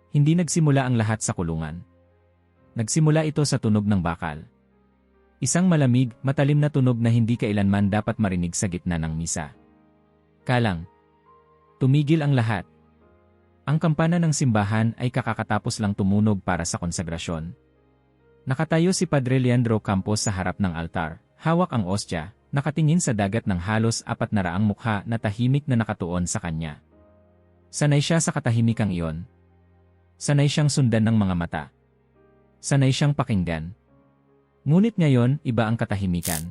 Hindi nagsimula ang lahat sa kulungan. Nagsimula ito sa tunog ng bakal. Isang malamig, matalim na tunog na hindi kailanman dapat marinig sa gitna ng misa. Kalang. Tumigil ang lahat. Ang kampana ng simbahan ay kakatapos lang tumunog para sa konsagrasyon. Nakatayo si Padre Leandro Campos sa harap ng altar, hawak ang ostya, nakatingin sa dagat ng halos 400 mukha na tahimik na nakatuon sa kanya. Sanay siya sa katahimikang iyon. Sanay siyang sundan ng mga mata. Sanay siyang pakinggan. Ngunit ngayon, iba ang katahimikan.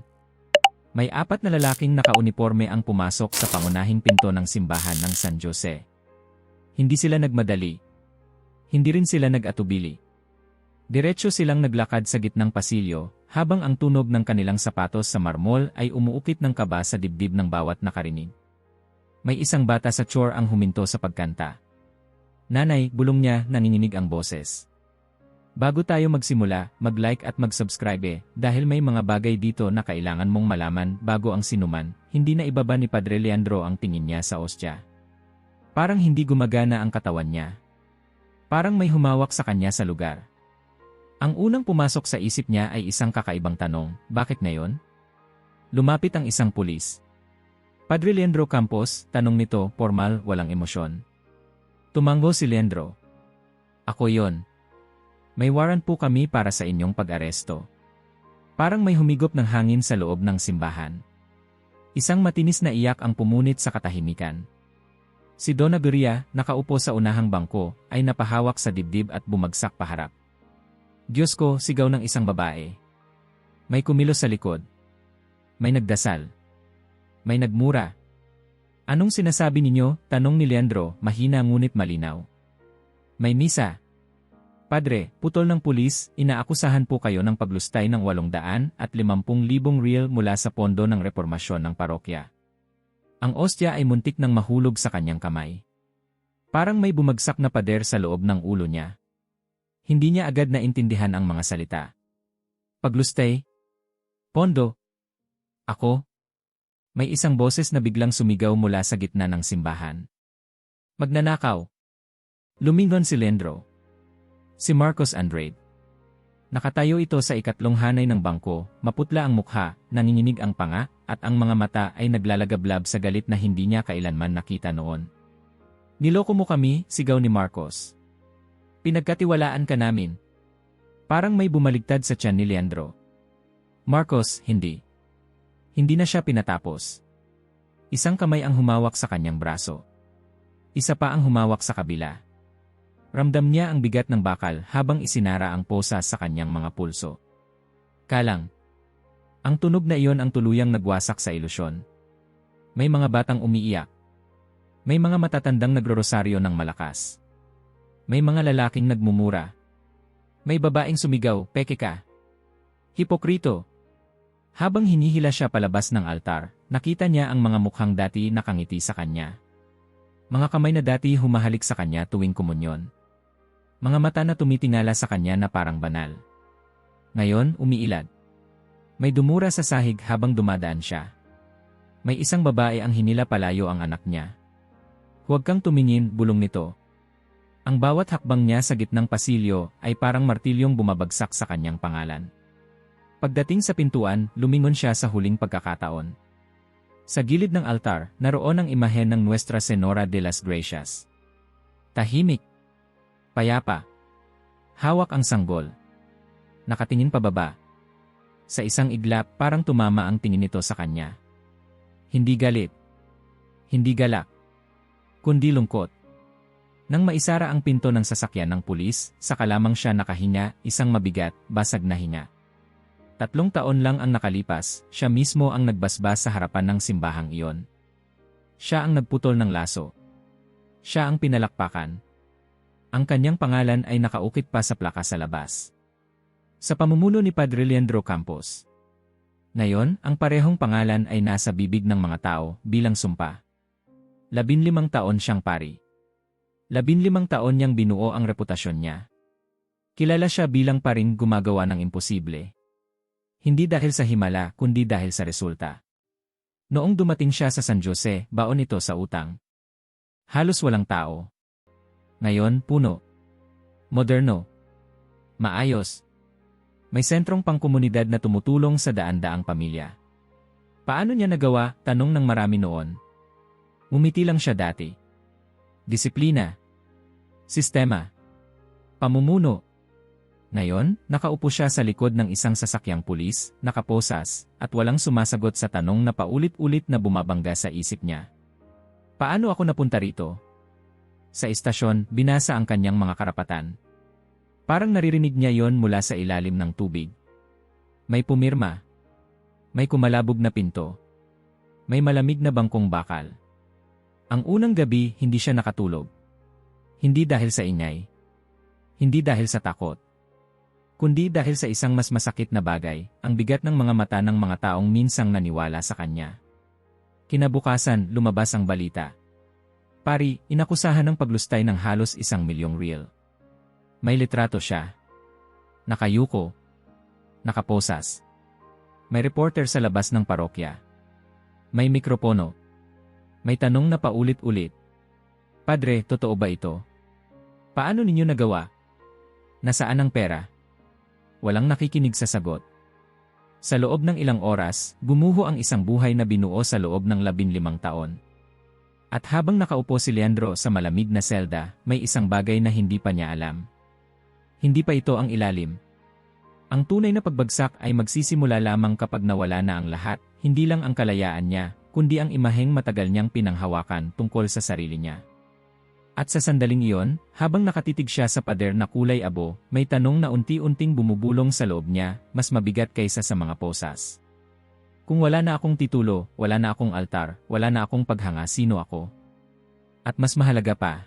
May 4 na lalaking nakauniporme ang pumasok sa pangunahing pinto ng simbahan ng San Jose. Hindi sila nagmadali. Hindi rin sila nag-atubili. Diretso silang naglakad sa gitnang pasilyo, habang ang tunog ng kanilang sapatos sa marmol ay umuukit ng kaba sa dibdib ng bawat nakarinig. May isang bata sa chore ang huminto sa pagkanta. "Nanay," bulong niya, nanginginig ang boses. Bago tayo magsimula, mag-like at mag-subscribe dahil may mga bagay dito na kailangan mong malaman bago ang sinuman. Hindi na ibaba ni Padre Leandro ang tingin niya sa ostya. Parang hindi gumagana ang katawan niya. Parang may humawak sa kanya sa lugar. Ang unang pumasok sa isip niya ay isang kakaibang tanong, bakit ngayon? Lumapit ang isang pulis. "Padre Leandro Campos," tanong nito, formal, walang emosyon. Tumango si Leandro. "Ako yon. May warrant po kami para sa inyong pag-aresto." Parang may humigop ng hangin sa loob ng simbahan. Isang matinis na iyak ang pumunit sa katahimikan. Si Donna Guria, nakaupo sa unahang bangko, ay napahawak sa dibdib at bumagsak paharap. "Diyos ko," sigaw ng isang babae. May kumilos sa likod. May nagdasal. May nagmura. "Anong sinasabi ninyo?" tanong ni Leandro, mahina ngunit malinaw. "May misa." "Padre," putol ng pulis, "inaakusahan po kayo ng paglustay ng 850,000 real mula sa pondo ng reformasyon ng parokya." Ang ostya ay muntik nang mahulog sa kanyang kamay. Parang may bumagsak na pader sa loob ng ulo niya. Hindi niya agad naintindihan ang mga salita. "Paglustay? Pondo? Ako?" May isang boses na biglang sumigaw mula sa gitna ng simbahan. "Magnanakaw!" Lumingon si Leandro. Si Marcos Andrade. Nakatayo ito sa ikatlong hanay ng bangko, maputla ang mukha, nanginginig ang panga, at ang mga mata ay naglalagablab sa galit na hindi niya kailanman nakita noon. "Niloko mo kami," sigaw ni Marcos. "Pinagkatiwalaan ka namin." Parang may bumaligtad sa tiyan ni Leandro. "Marcos, hindi." Hindi na siya pinatapos. Isang kamay ang humawak sa kanyang braso. Isa pa ang humawak sa kabila. Ramdam niya ang bigat ng bakal habang isinara ang posa sa kanyang mga pulso. Kalang. Ang tunog na iyon ang tuluyang nagwasak sa ilusyon. May mga batang umiiyak. May mga matatandang nagrorosaryo ng malakas. May mga lalaking nagmumura. May babaeng sumigaw, "Peke ka! Hipokrito!" Habang hinihila siya palabas ng altar, nakita niya ang mga mukhang dati nakangiti sa kanya. Mga kamay na dati humahalik sa kanya tuwing komunyon. Mga mata na tumitingala sa kanya na parang banal. Ngayon, umiilad. May dumura sa sahig habang dumadaan siya. May isang babae ang hinila palayo ang anak niya. "Huwag kang tumingin," bulong nito. Ang bawat hakbang niya sa gitnang pasilyo ay parang martilyong bumabagsak sa kanyang pangalan. Pagdating sa pintuan, lumingon siya sa huling pagkakataon. Sa gilid ng altar, naroon ang imahen ng Nuestra Senora de las Gracias. Tahimik. Payapa. Hawak ang sanggol. Nakatingin pababa. Sa isang iglap, parang tumama ang tingin nito sa kanya. Hindi galit. Hindi galak. Kundi lungkot. Nang maisara ang pinto ng sasakyan ng pulis, saka lamang siya nakahinga, isang mabigat, basag na hinga. 3 taon lang ang nakalipas, siya mismo ang nagbasbas sa harapan ng simbahang iyon. Siya ang nagputol ng laso. Siya ang pinalakpakan. Ang kanyang pangalan ay nakaukit pa sa plaka sa labas. Sa pamumuno ni Padre Leandro Campos. Ngayon, ang parehong pangalan ay nasa bibig ng mga tao bilang sumpa. 15 taon siyang pari. 15 taon niyang binuo ang reputasyon niya. Kilala siya bilang paring gumagawa ng imposible. Hindi dahil sa himala, kundi dahil sa resulta. Noong dumating siya sa San Jose, baon ito sa utang. Halos walang tao. Ngayon, puno. Moderno. Maayos. May sentrong pangkomunidad na tumutulong sa daan-daang pamilya. Paano niya nagawa? Tanong ng marami noon. Ngumiti lang siya dati. Disiplina. Sistema. Pamumuno. Ngayon, nakaupo siya sa likod ng isang sasakyang pulis, nakaposas, at walang sumasagot sa tanong na paulit-ulit na bumabangga sa isip niya. Paano ako napunta rito? Sa istasyon, binasa ang kanyang mga karapatan. Parang naririnig niya yon mula sa ilalim ng tubig. May pumirma. May kumalabog na pinto. May malamig na bangkong bakal. Ang unang gabi, hindi siya nakatulog. Hindi dahil sa ingay. Hindi dahil sa takot. Kundi dahil sa isang mas masakit na bagay, ang bigat ng mga mata ng mga taong minsang naniwala sa kanya. Kinabukasan, lumabas ang balita. Pari, inakusahan ng paglustay ng halos 1,000,000 real. May litrato siya. Nakayuko. Nakaposas. May reporter sa labas ng parokya. May mikropono. May tanong na paulit-ulit. Padre, totoo ba ito? Paano ninyo nagawa? Nasaan ang pera? Walang nakikinig sa sagot. Sa loob ng ilang oras, gumuho ang isang buhay na binuo sa loob ng 15 taon. At habang nakaupo si Leandro sa malamig na selda, may isang bagay na hindi pa niya alam. Hindi pa ito ang ilalim. Ang tunay na pagbagsak ay magsisimula lamang kapag nawala na ang lahat, hindi lang ang kalayaan niya, kundi ang imaheng matagal niyang pinanghawakan tungkol sa sarili niya. At sa sandaling iyon, habang nakatitig siya sa pader na kulay abo, may tanong na unti-unting bumubulong sa loob niya, mas mabigat kaysa sa mga posas. Kung wala na akong titulo, wala na akong altar, wala na akong paghanga, sino ako? At mas mahalaga pa,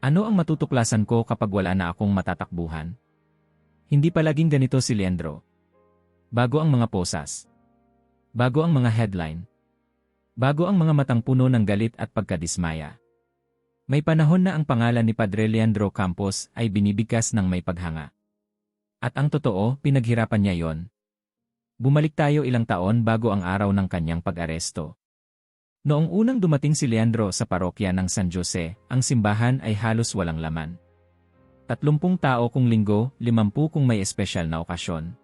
ano ang matutuklasan ko kapag wala na akong matatakbuhan? Hindi palaging ganito si Leandro. Bago ang mga posas. Bago ang mga headline. Bago ang mga matang puno ng galit at pagkadismaya. May panahon na ang pangalan ni Padre Leandro Campos ay binibigkas ng may paghanga. At ang totoo, pinaghirapan niya yon. Bumalik tayo ilang taon bago ang araw ng kanyang pag-aresto. Noong unang dumating si Leandro sa parokya ng San Jose, ang simbahan ay halos walang laman. 30 tao kung linggo, 50 kung may espesyal na okasyon.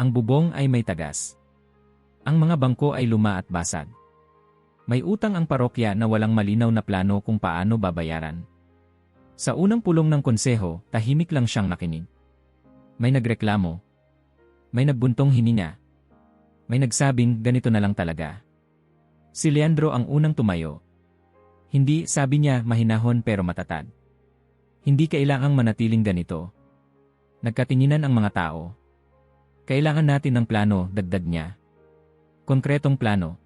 Ang bubong ay may tagas. Ang mga bangko ay luma at basag. May utang ang parokya na walang malinaw na plano kung paano babayaran. Sa unang pulong ng konseho, tahimik lang siyang nakinig. May nagreklamo. May nagbuntong hininga. May nagsabing ganito na lang talaga. Si Leandro ang unang tumayo. Hindi, sabi niya, mahinahon pero matatag. Hindi kailangang manatiling ganito. Nagkatinginan ang mga tao. Kailangan natin ng plano, dagdag niya. Konkretong plano.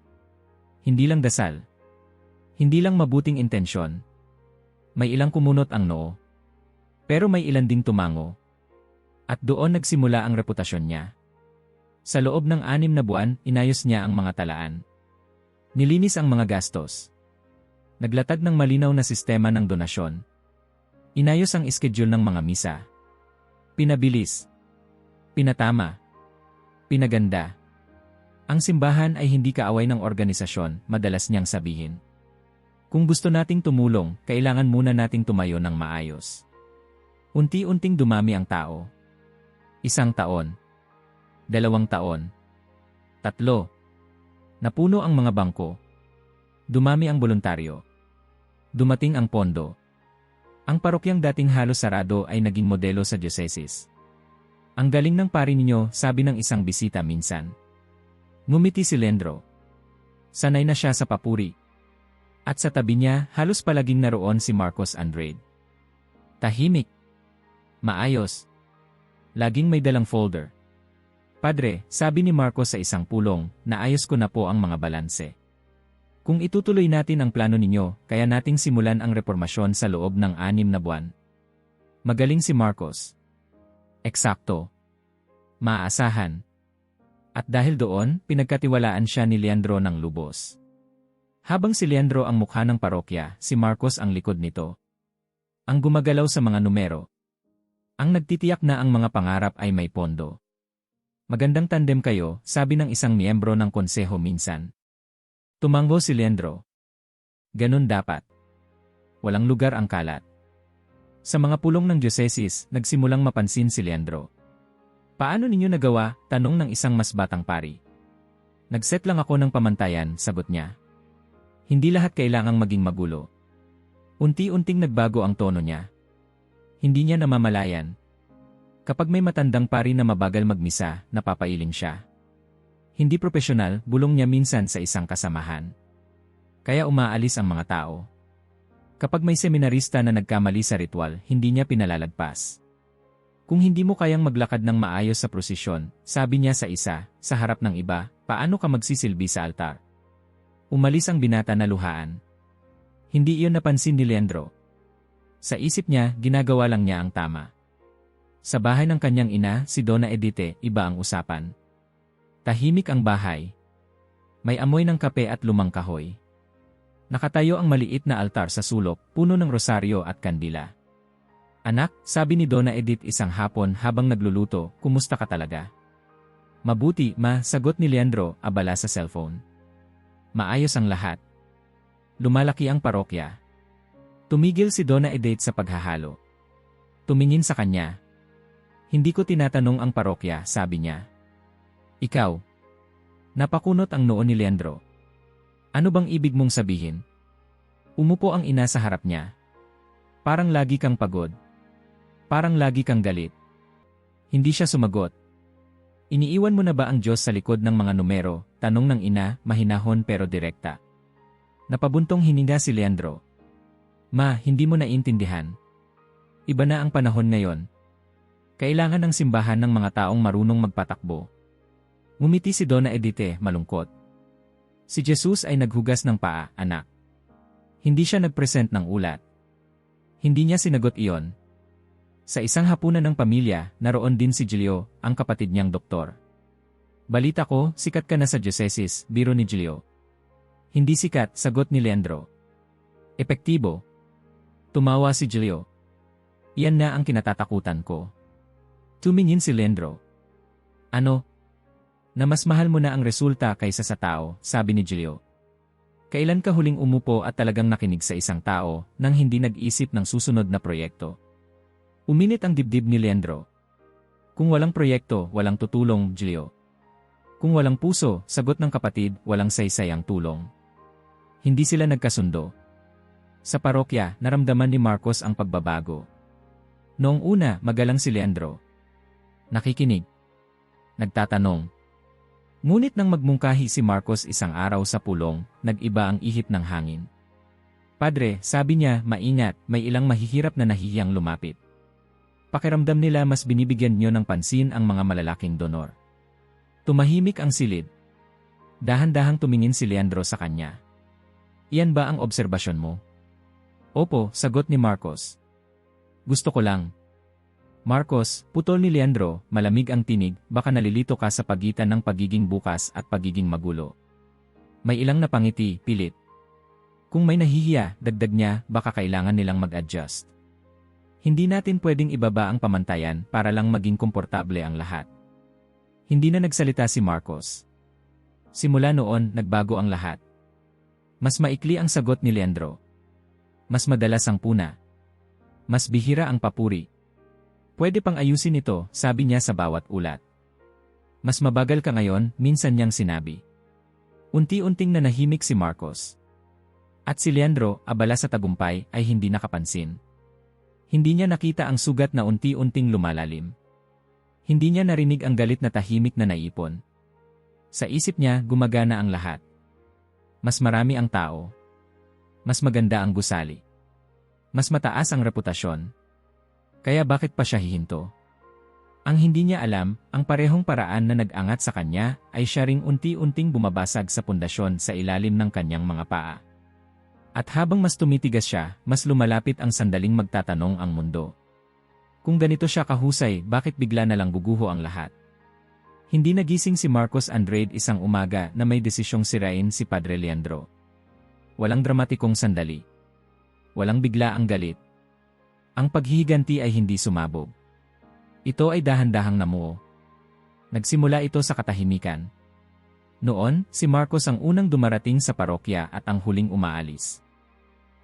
Hindi lang dasal. Hindi lang mabuting intensyon. May ilang kumunot ang noo. Pero may ilan ding tumango. At doon nagsimula ang reputasyon niya. Sa loob ng 6 na buwan, inayos niya ang mga talaan. Nilinis ang mga gastos. Naglatag ng malinaw na sistema ng donasyon. Inayos ang schedule ng mga misa. Pinabilis. Pinatama. Pinaganda. Ang simbahan ay hindi kaaway ng organisasyon, madalas niyang sabihin. Kung gusto nating tumulong, kailangan muna nating tumayo ng maayos. Unti-unting dumami ang tao. 1 taon. 2 taon. 3. Napuno ang mga bangko. Dumami ang voluntaryo. Dumating ang pondo. Ang parokyang dating halos sarado ay naging modelo sa diocese. Ang galing ng pari ninyo, sabi ng isang bisita minsan. Ngumiti si Leandro. Sanay na siya sa papuri. At sa tabi niya, halos palaging naroon si Marcos Andrade. Tahimik. Maayos. Laging may dalang folder. Padre, sabi ni Marcos sa isang pulong, naayos ko na po ang mga balanse. Kung itutuloy natin ang plano ninyo, kaya nating simulan ang reformasyon sa loob ng 6 na buwan. Magaling si Marcos. Eksakto. Maaasahan. At dahil doon, pinagkatiwalaan siya ni Leandro ng lubos. Habang si Leandro ang mukha ng parokya, si Marcos ang likod nito. Ang gumagalaw sa mga numero. Ang nagtitiyak na ang mga pangarap ay may pondo. Magandang tandem kayo, sabi ng isang miyembro ng konseho minsan. Tumango si Leandro. Ganun dapat. Walang lugar ang kalat. Sa mga pulong ng diocese, nagsimulang mapansin si Leandro. Paano ninyo nagawa? Tanong ng isang mas batang pari. Nagset lang ako ng pamantayan, sagot niya. Hindi lahat kailangang maging magulo. Unti-unting nagbago ang tono niya. Hindi niya namamalayan. Kapag may matandang pari na mabagal magmisa, napapailing siya. Hindi propesyonal, bulong niya minsan sa isang kasamahan. Kaya umaalis ang mga tao. Kapag may seminarista na nagkamali sa ritual, hindi niya pinalalagpas. Kung hindi mo kayang maglakad ng maayos sa prosesyon, sabi niya sa isa, sa harap ng iba, paano ka magsisilbi sa altar? Umalis ang binata na luhaan. Hindi iyon napansin ni Leandro. Sa isip niya, ginagawa lang niya ang tama. Sa bahay ng kanyang ina, si Donna Edith, iba ang usapan. Tahimik ang bahay. May amoy ng kape at lumang kahoy. Nakatayo ang maliit na altar sa sulok, puno ng rosaryo at kandila. Anak, sabi ni Donna Edith isang hapon habang nagluluto, kumusta ka talaga? Mabuti, ma, sagot ni Leandro, abala sa cellphone. Maayos ang lahat. Lumalaki ang parokya. Tumigil si Donna Edith sa paghahalo. Tumingin sa kanya. Hindi ko tinatanong ang parokya, sabi niya. Ikaw. Napakunot ang noo ni Leandro. Ano bang ibig mong sabihin? Umupo ang ina sa harap niya. Parang lagi kang pagod. Parang lagi kang galit. Hindi siya sumagot. Iniiwan mo na ba ang Diyos sa likod ng mga numero? Tanong ng ina, mahinahon pero direkta. Napabuntong hininga si Leandro. Ma, hindi mo naiintindihan. Iba na ang panahon ngayon. Kailangan ng simbahan ng mga taong marunong magpatakbo. Ngumiti si Donna Edith, malungkot. Si Jesus ay naghugas ng paa, anak. Hindi siya nagpresent ng ulat. Hindi niya sinagot iyon. Sa isang hapunan ng pamilya, naroon din si Gilio, ang kapatid niyang doktor. Balita ko, sikat ka na sa diocese, biro ni Gilio. Hindi sikat, sagot ni Leandro. Epektibo. Tumawa si Gilio. Iyan na ang kinatatakutan ko. Tumingin si Leandro. Ano? Na mas mahal mo na ang resulta kaysa sa tao, sabi ni Gilio. Kailan ka huling umupo at talagang nakinig sa isang tao nang hindi nag-isip ng susunod na proyekto? Uminit ang dibdib ni Leandro. Kung walang proyekto, walang tutulong, Gilio. Kung walang puso, sagot ng kapatid, walang saysayang tulong. Hindi sila nagkasundo. Sa parokya, naramdaman ni Marcos ang pagbabago. Noong una, magalang si Leandro. Nakikinig. Nagtatanong. Ngunit nang magmungkahi si Marcos isang araw sa pulong, nag-iba ang ihip ng hangin. Padre, sabi niya, maingat, may ilang mahihirap na nahihiyang lumapit. Pakiramdam nila mas binibigyan niyo ng pansin ang mga malalaking donor. Tumahimik ang silid. Dahan-dahang tumingin si Leandro sa kanya. Iyan ba ang obserbasyon mo? Opo, sagot ni Marcos. Gusto ko lang. Marcos, putol ni Leandro, malamig ang tinig, baka nalilito ka sa pagitan ng pagiging bukas at pagiging magulo. May ilang napangiti, pilit. Kung may nahihiya, dagdag niya, baka kailangan nilang mag-adjust. Hindi natin pwedeng ibaba ang pamantayan para lang maging komportable ang lahat. Hindi na nagsalita si Marcos. Simula noon, nagbago ang lahat. Mas maikli ang sagot ni Leandro. Mas madalas ang puna. Mas bihira ang papuri. Pwede pang ayusin ito, sabi niya sa bawat ulat. Mas mabagal ka ngayon, minsan niyang sinabi. Unti-unting nanahimik si Marcos. At si Leandro, abala sa tagumpay, ay hindi nakapansin. Hindi niya nakita ang sugat na unti-unting lumalalim. Hindi niya narinig ang galit na tahimik na naipon. Sa isip niya, gumagana ang lahat. Mas marami ang tao. Mas maganda ang gusali. Mas mataas ang reputasyon. Kaya bakit pa siya hihinto? Ang hindi niya alam, ang parehong paraan na nag-angat sa kanya ay siya ring unti-unting bumabasag sa pundasyon sa ilalim ng kanyang mga paa. At habang mas tumitigas siya, mas lumalapit ang sandaling magtatanong ang mundo. Kung ganito siya kahusay, bakit bigla na lang guguho ang lahat? Hindi nagising si Marcos Andrade isang umaga na may desisyong sirain si Padre Leandro. Walang dramatikong sandali. Walang bigla ang galit. Ang paghihiganti ay hindi sumabog. Ito ay dahan-dahang namuo. Nagsimula ito sa katahimikan. Noon, si Marcos ang unang dumarating sa parokya at ang huling umaalis.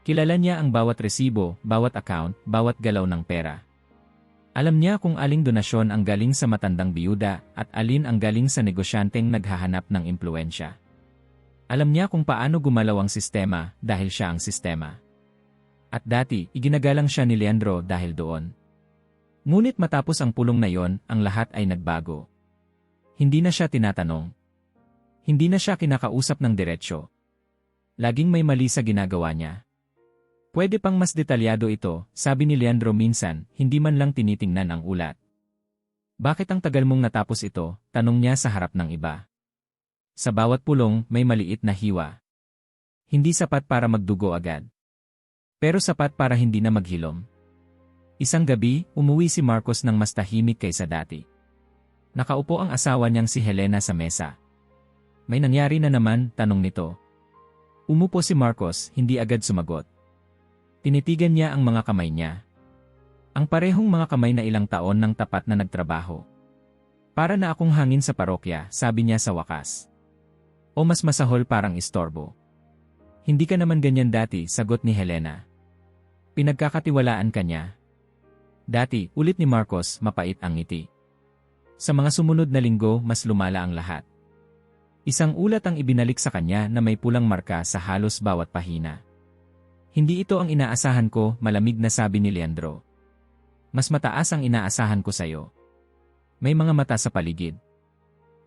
Kilala niya ang bawat resibo, bawat account, bawat galaw ng pera. Alam niya kung aling donasyon ang galing sa matandang biyuda at alin ang galing sa negosyanteng naghahanap ng impluensya. Alam niya kung paano gumalaw ang sistema dahil siya ang sistema. At dati, iginagalang siya ni Leandro dahil doon. Ngunit matapos ang pulong na yon, ang lahat ay nagbago. Hindi na siya tinatanong. Hindi na siya kinakausap ng diretsyo. Laging may mali sa ginagawa niya. Pwede pang mas detalyado ito, sabi ni Leandro minsan, hindi man lang tinitingnan ang ulat. Bakit ang tagal mong natapos ito? Tanong niya sa harap ng iba. Sa bawat pulong, may maliit na hiwa. Hindi sapat para magdugo agad. Pero sapat para hindi na maghilom. Isang gabi, umuwi si Marcos ng mas tahimik kaysa dati. Nakaupo ang asawa niyang si Helena sa mesa. May nangyari na naman, tanong nito. Umupo si Marcos, hindi agad sumagot. Tinitigan niya ang mga kamay niya. Ang parehong mga kamay na ilang taon nang tapat na nagtrabaho. Para na akong hangin sa parokya, sabi niya sa wakas. O mas masahol parang istorbo. Hindi ka naman ganyan dati, sagot ni Helena. Pinagkakatiwalaan ka niya. Dati, ulit ni Marcos, mapait ang ngiti. Sa mga sumunod na linggo, mas lumala ang lahat. Isang ulat ang ibinalik sa kanya na may pulang marka sa halos bawat pahina. Hindi ito ang inaasahan ko, malamig na sabi ni Leandro. Mas mataas ang inaasahan ko sa'yo. May mga mata sa paligid.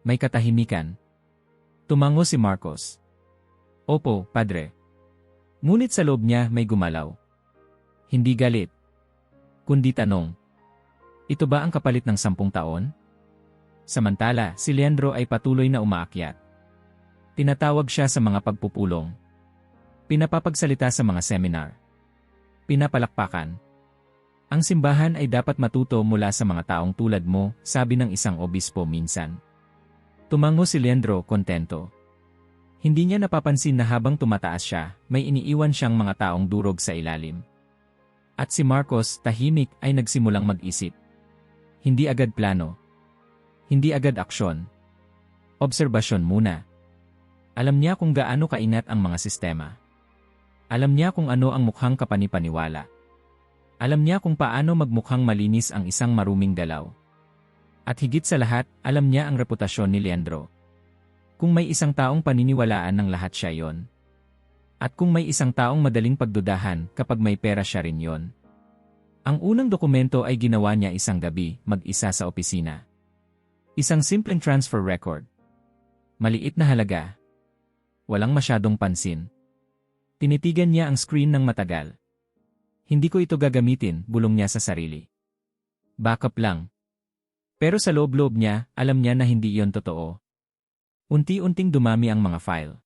May katahimikan. Tumango si Marcos. Opo, padre. Ngunit sa loob niya may gumalaw. Hindi galit. Kundi tanong. Ito ba ang kapalit ng 10 taon? Samantala, si Leandro ay patuloy na umaakyat. Tinatawag siya sa mga pagpupulong. Pinapapagsalita sa mga seminar. Pinapalakpakan. Ang simbahan ay dapat matuto mula sa mga taong tulad mo, sabi ng isang obispo minsan. Tumango si Leandro, kontento. Hindi niya napapansin na habang tumataas siya, may iniiwan siyang mga taong durog sa ilalim. At si Marcos, tahimik, ay nagsimulang mag-isip. Hindi agad plano. Hindi agad aksyon. Obserbasyon muna. Alam niya kung gaano kainat ang mga sistema. Alam niya kung ano ang mukhang kapanipaniwala. Alam niya kung paano magmukhang malinis ang isang maruming galaw. At higit sa lahat, alam niya ang reputasyon ni Leandro. Kung may isang taong paniniwalaan ng lahat siya yon. At kung may isang taong madaling pagdudahan kapag may pera siya rin yon. Ang unang dokumento ay ginawa niya isang gabi, mag-isa sa opisina. Isang simpleng transfer record. Maliit na halaga. Walang masyadong pansin. Tinitigan niya ang screen ng matagal. Hindi ko ito gagamitin, bulong niya sa sarili. Backup lang. Pero sa loob-loob niya, alam niya na hindi iyon totoo. Unti-unting dumami ang mga file.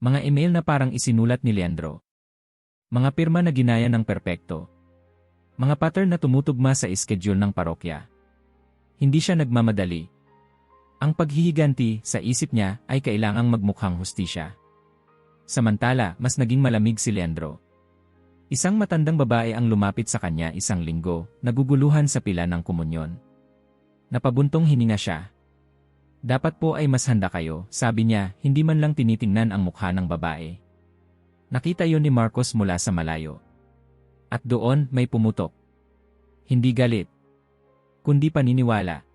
Mga email na parang isinulat ni Leandro. Mga pirma na ginaya ng perpekto. Mga pattern na tumutugma sa schedule ng parokya. Hindi siya nagmamadali. Ang paghihiganti sa isip niya ay kailangang magmukhang hustisya. Samantala, mas naging malamig si Leandro. Isang matandang babae ang lumapit sa kanya isang linggo, naguguluhan sa pila ng komunyon. Napabuntong hininga siya. Dapat po ay mas handa kayo, sabi niya, hindi man lang tinitingnan ang mukha ng babae. Nakita yon ni Marcos mula sa malayo. At doon may pumutok. Hindi galit. Kundi paniniwala.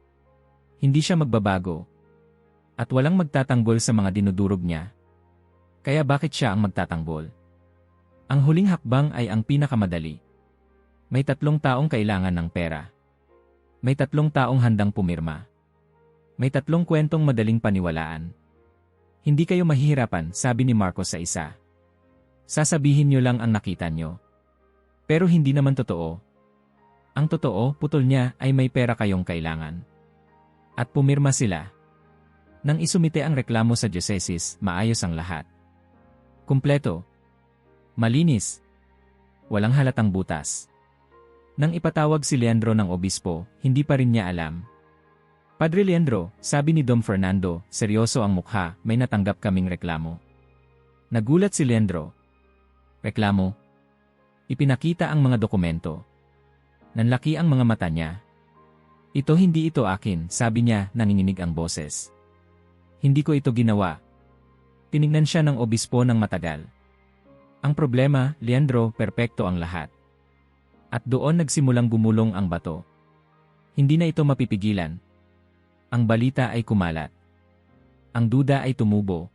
Hindi siya magbabago. At walang magtatanggol sa mga dinudurog niya. Kaya bakit siya ang magtatanggol? Ang huling hakbang ay ang pinakamadali. May 3 taong kailangan ng pera. May 3 taong handang pumirma. May 3 kwentong madaling paniwalaan. Hindi kayo mahihirapan, sabi ni Marcos sa isa. Sasabihin niyo lang ang nakita niyo. Pero hindi naman totoo. Ang totoo, putol niya, ay may pera kayong kailangan. At pumirma sila. Nang isumite ang reklamo sa diocese, maayos ang lahat. Kumpleto. Malinis. Walang halatang butas. Nang ipatawag si Leandro ng obispo, hindi pa rin niya alam. Padre Leandro, sabi ni Dom Fernando, seryoso ang mukha, may natanggap kaming reklamo. Nagulat si Leandro. Reklamo? Ipinakita ang mga dokumento. Nanlaki ang mga mata niya. Hindi ito akin, sabi niya, nanginginig ang boses. Hindi ko ito ginawa. Tinignan siya ng obispo ng matagal. Ang problema, Leandro, perpekto ang lahat. At doon nagsimulang gumulong ang bato. Hindi na ito mapipigilan. Ang balita ay kumalat. Ang duda ay tumubo.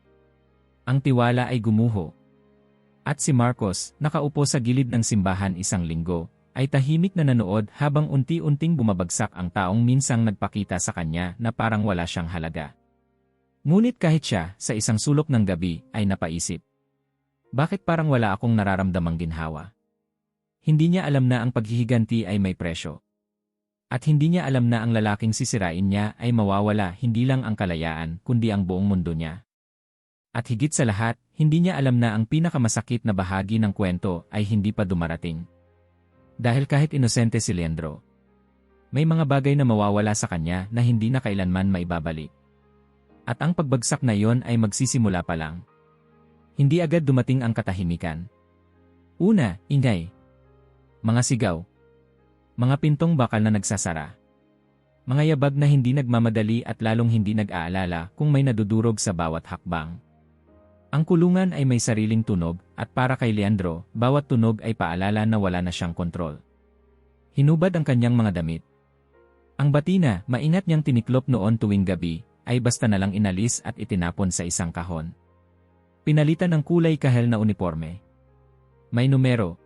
Ang tiwala ay gumuho. At si Marcos, nakaupo sa gilid ng simbahan isang linggo, ay tahimik na nanood habang unti-unting bumabagsak ang taong minsang nagpakita sa kanya na parang wala siyang halaga. Ngunit kahit siya, sa isang sulok ng gabi, ay napaisip. Bakit parang wala akong nararamdamang ginhawa? Hindi niya alam na ang paghihiganti ay may presyo. At hindi niya alam na ang lalaking sisirain niya ay mawawala hindi lang ang kalayaan kundi ang buong mundo niya. At higit sa lahat, hindi niya alam na ang pinakamasakit na bahagi ng kwento ay hindi pa dumarating. Dahil kahit inosente si Leandro, may mga bagay na mawawala sa kanya na hindi na kailanman maibabalik. At ang pagbagsak na iyon ay magsisimula pa lang. Hindi agad dumating ang katahimikan. Una, ingay. Mga sigaw. Mga pintong bakal na nagsasara. Mga yabag na hindi nagmamadali at lalong hindi nag-aalala kung may nadudurog sa bawat hakbang. Ang kulungan ay may sariling tunog at para kay Leandro, bawat tunog ay paalala na wala na siyang kontrol. Hinubad ang kanyang mga damit. Ang batina, maingat niyang tiniklop noon tuwing gabi, ay basta na lang inalis at itinapon sa isang kahon. Pinalitan ng kulay kahel na uniforme. May numero.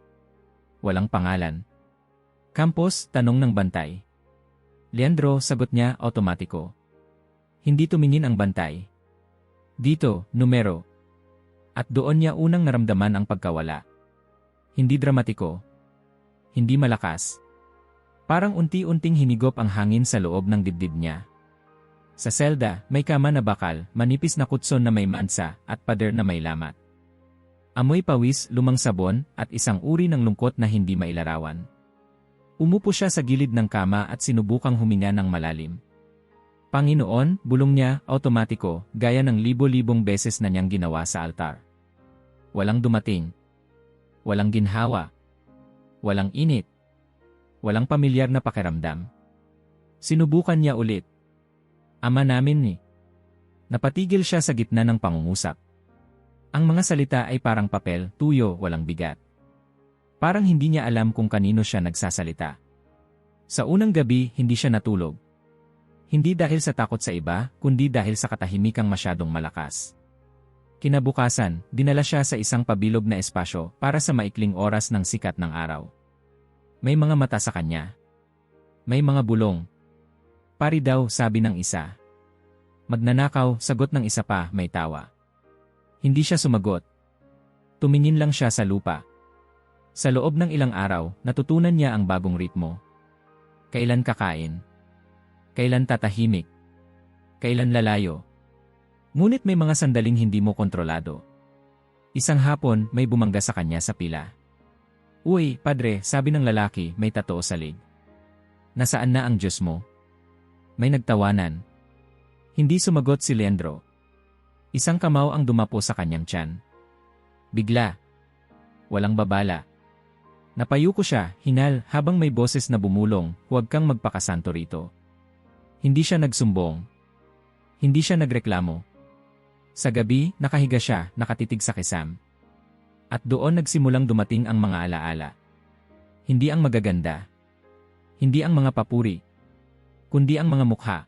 Walang pangalan. Campos, tanong ng bantay. Leandro, sagot niya, automatiko. Hindi tumingin ang bantay. Dito, numero. At doon niya unang naramdaman ang pagkawala. Hindi dramatiko. Hindi malakas. Parang unti-unting hinigop ang hangin sa loob ng dibdib niya. Sa selda, may kama na bakal, manipis na kutson na may mansa, at pader na may lamat. Amoy pawis, lumang sabon, at isang uri ng lungkot na hindi mailarawan. Umupo siya sa gilid ng kama at sinubukang huminga ng malalim. Panginoon, bulong niya, automatiko, gaya ng libo-libong beses na niyang ginawa sa altar. Walang dumating. Walang ginhawa. Walang init. Walang pamilyar na pakiramdam. Sinubukan niya ulit. Ama namin ni. Napatigil siya sa gitna ng pangungusap. Ang mga salita ay parang papel, tuyo, walang bigat. Parang hindi niya alam kung kanino siya nagsasalita. Sa unang gabi, hindi siya natulog. Hindi dahil sa takot sa iba, kundi dahil sa katahimikang masyadong malakas. Kinabukasan, dinala siya sa isang pabilog na espasyo para sa maikling oras ng sikat ng araw. May mga mata sa kanya. May mga bulong. Pari daw, sabi ng isa. Magnanakaw, sagot ng isa pa, may tawa. Hindi siya sumagot. Tumingin lang siya sa lupa. Sa loob ng ilang araw, natutunan niya ang bagong ritmo. Kailan kakain? Kailan tatahimik? Kailan lalayo? Ngunit may mga sandaling hindi mo kontrolado. Isang hapon, may bumangga sa kanya sa pila. Uy, padre, sabi ng lalaki, may tattoo sa lig. Nasaan na ang Diyos mo? May nagtawanan. Hindi sumagot si Leandro. Isang kamaw ang dumapo sa kanyang tiyan. Bigla. Walang babala. Napayuko siya, hinal, habang may boses na bumulong, huwag kang magpakasanto rito. Hindi siya nagsumbong. Hindi siya nagreklamo. Sa gabi, nakahiga siya, nakatitig sa kisam. At doon nagsimulang dumating ang mga alaala. Hindi ang magaganda. Hindi ang mga papuri. Kundi ang mga mukha.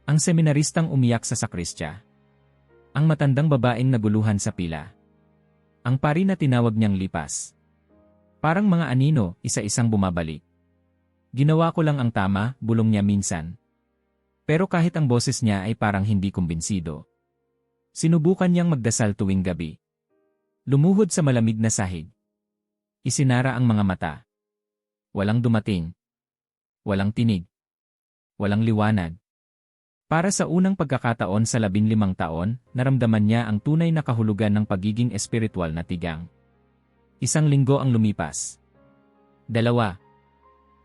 Ang seminaristang umiyak sa sakristya. Ang matandang babaeng naguluhan sa pila. Ang pari na tinawag niyang lipas. Parang mga anino, isa-isang bumabalik. Ginawa ko lang ang tama, bulong niya minsan. Pero kahit ang boses niya ay parang hindi kumbinsido. Sinubukan niyang magdasal tuwing gabi. Lumuhod sa malamig na sahig. Isinara ang mga mata. Walang dumating. Walang tinig. Walang liwanag. Para sa unang pagkakataon sa 15 taon, naramdaman niya ang tunay na kahulugan ng pagiging espiritual na tigang. Isang linggo ang lumipas. 2.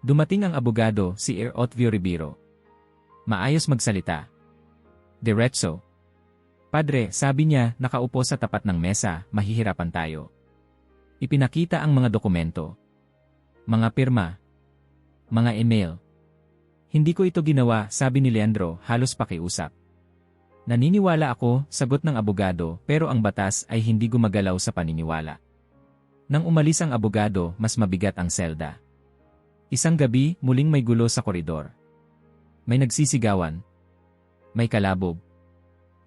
Dumating ang abogado, si Otvio Ribeiro. Maayos magsalita. Diretso. Padre, sabi niya, nakaupo sa tapat ng mesa, mahihirapan tayo. Ipinakita ang mga dokumento. Mga pirma. Mga email. Hindi ko ito ginawa, sabi ni Leandro, halos pakiusap. Naniniwala ako, sagot ng abogado, pero ang batas ay hindi gumagalaw sa paniniwala. Nang umalis ang abogado, mas mabigat ang selda. Isang gabi, muling may gulo sa koridor. May nagsisigawan. May kalabog.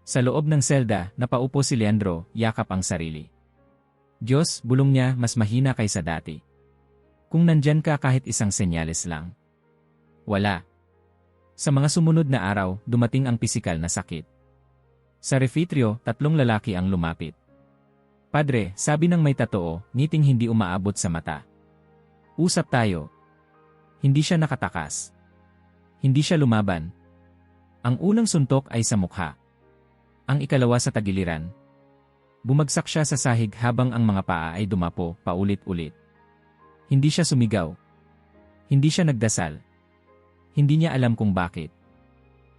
Sa loob ng selda, napaupo si Leandro, yakap ang sarili. Diyos, bulong niya, mas mahina kaysa dati. Kung nandyan ka kahit isang senyales lang. Wala. Sa mga sumunod na araw, dumating ang pisikal na sakit. Sa refitrio, 3 lalaki ang lumapit. Padre, sabi ng may tatoo, ngiting hindi umaabot sa mata. Usap tayo. Hindi siya nakatakas. Hindi siya lumaban. Ang unang suntok ay sa mukha. Ang ikalawa sa tagiliran. Bumagsak siya sa sahig habang ang mga paa ay dumapo, paulit-ulit. Hindi siya sumigaw. Hindi siya nagdasal. Hindi niya alam kung bakit.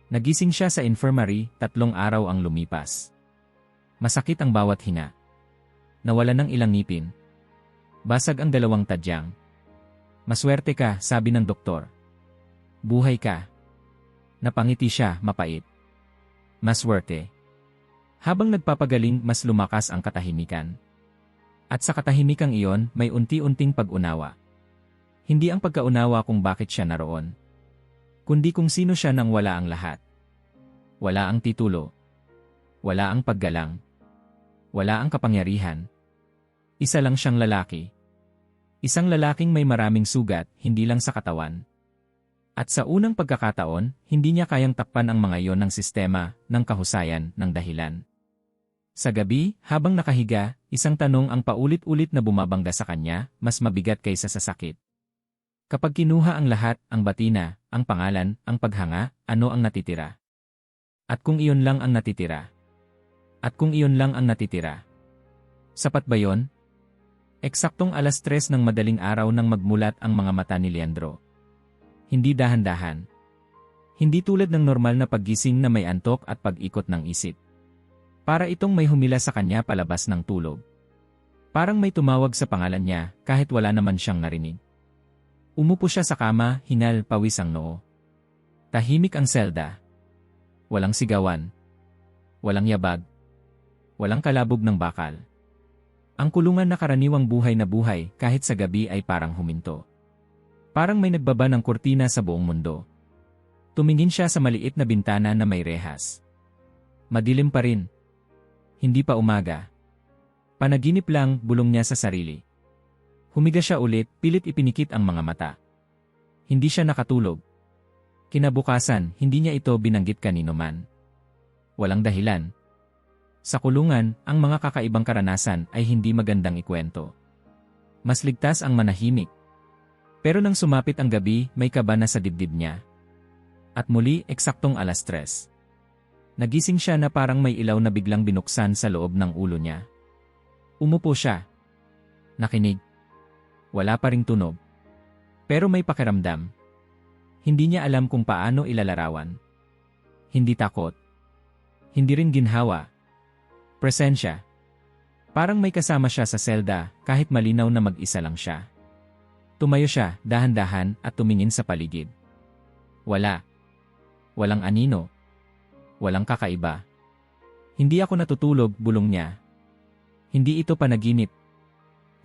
Nagising siya sa infirmary, 3 araw ang lumipas. Masakit ang bawat hinga. Nawala ng ilang ngipin. Basag ang 2 tadyang. Maswerte ka, sabi ng doktor. Buhay ka. Napangiti siya, mapait. Maswerte. Habang nagpapagaling, mas lumakas ang katahimikan. At sa katahimikang iyon, may unti-unting pag-unawa. Hindi ang pagkaunawa kung bakit siya naroon, kundi kung sino siya nang wala ang lahat. Wala ang titulo. Wala ang paggalang. Wala ang kapangyarihan. Isa lang siyang lalaki. Isang lalaking may maraming sugat, hindi lang sa katawan. At sa unang pagkakataon, hindi niya kayang takpan ang mga iyon ng sistema, ng kahusayan, ng dahilan. Sa gabi, habang nakahiga, isang tanong ang paulit-ulit na bumabangga sa kanya, mas mabigat kaysa sa sakit. Kapag kinuha ang lahat, ang batina, ang pangalan, ang paghanga, ano ang natitira? At kung iyon lang ang natitira? At kung iyon lang ang natitira? Sapat ba yon? Eksaktong 3:00 ng madaling araw nang magmulat ang mga mata ni Leandro. Hindi dahan-dahan. Hindi tulad ng normal na paggising na may antok at pag-ikot ng isip. Para itong may humila sa kanya palabas ng tulog. Parang may tumawag sa pangalan niya kahit wala naman siyang narinig. Umupo siya sa kama, hinal, pawis ang noo. Tahimik ang selda. Walang sigawan. Walang yabag. Walang kalabog ng bakal. Ang kulungan na karaniwang buhay na buhay kahit sa gabi ay parang huminto. Parang may nagbaba ng kurtina sa buong mundo. Tumingin siya sa maliit na bintana na may rehas. Madilim pa rin. Hindi pa umaga. Panaginip lang, bulong niya sa sarili. Humiga siya ulit, pilit ipinikit ang mga mata. Hindi siya nakatulog. Kinabukasan, hindi niya ito binanggit kanino man. Walang dahilan. Sa kulungan, ang mga kakaibang karanasan ay hindi magandang ikwento. Mas ligtas ang manahimik. Pero nang sumapit ang gabi, may kaba na sa dibdib niya. At muli, eksaktong 3:00. Nagising siya na parang may ilaw na biglang binuksan sa loob ng ulo niya. Umupo siya. Nakinig. Wala pa ring tunog. Pero may pakiramdam. Hindi niya alam kung paano ilalarawan. Hindi takot. Hindi rin ginhawa. Presensya. Parang may kasama siya sa selda kahit malinaw na mag-isa lang siya. Tumayo siya, dahan-dahan at tumingin sa paligid. Wala. Walang anino. Walang kakaiba. Hindi ako natutulog, bulong niya. Hindi ito panaginip.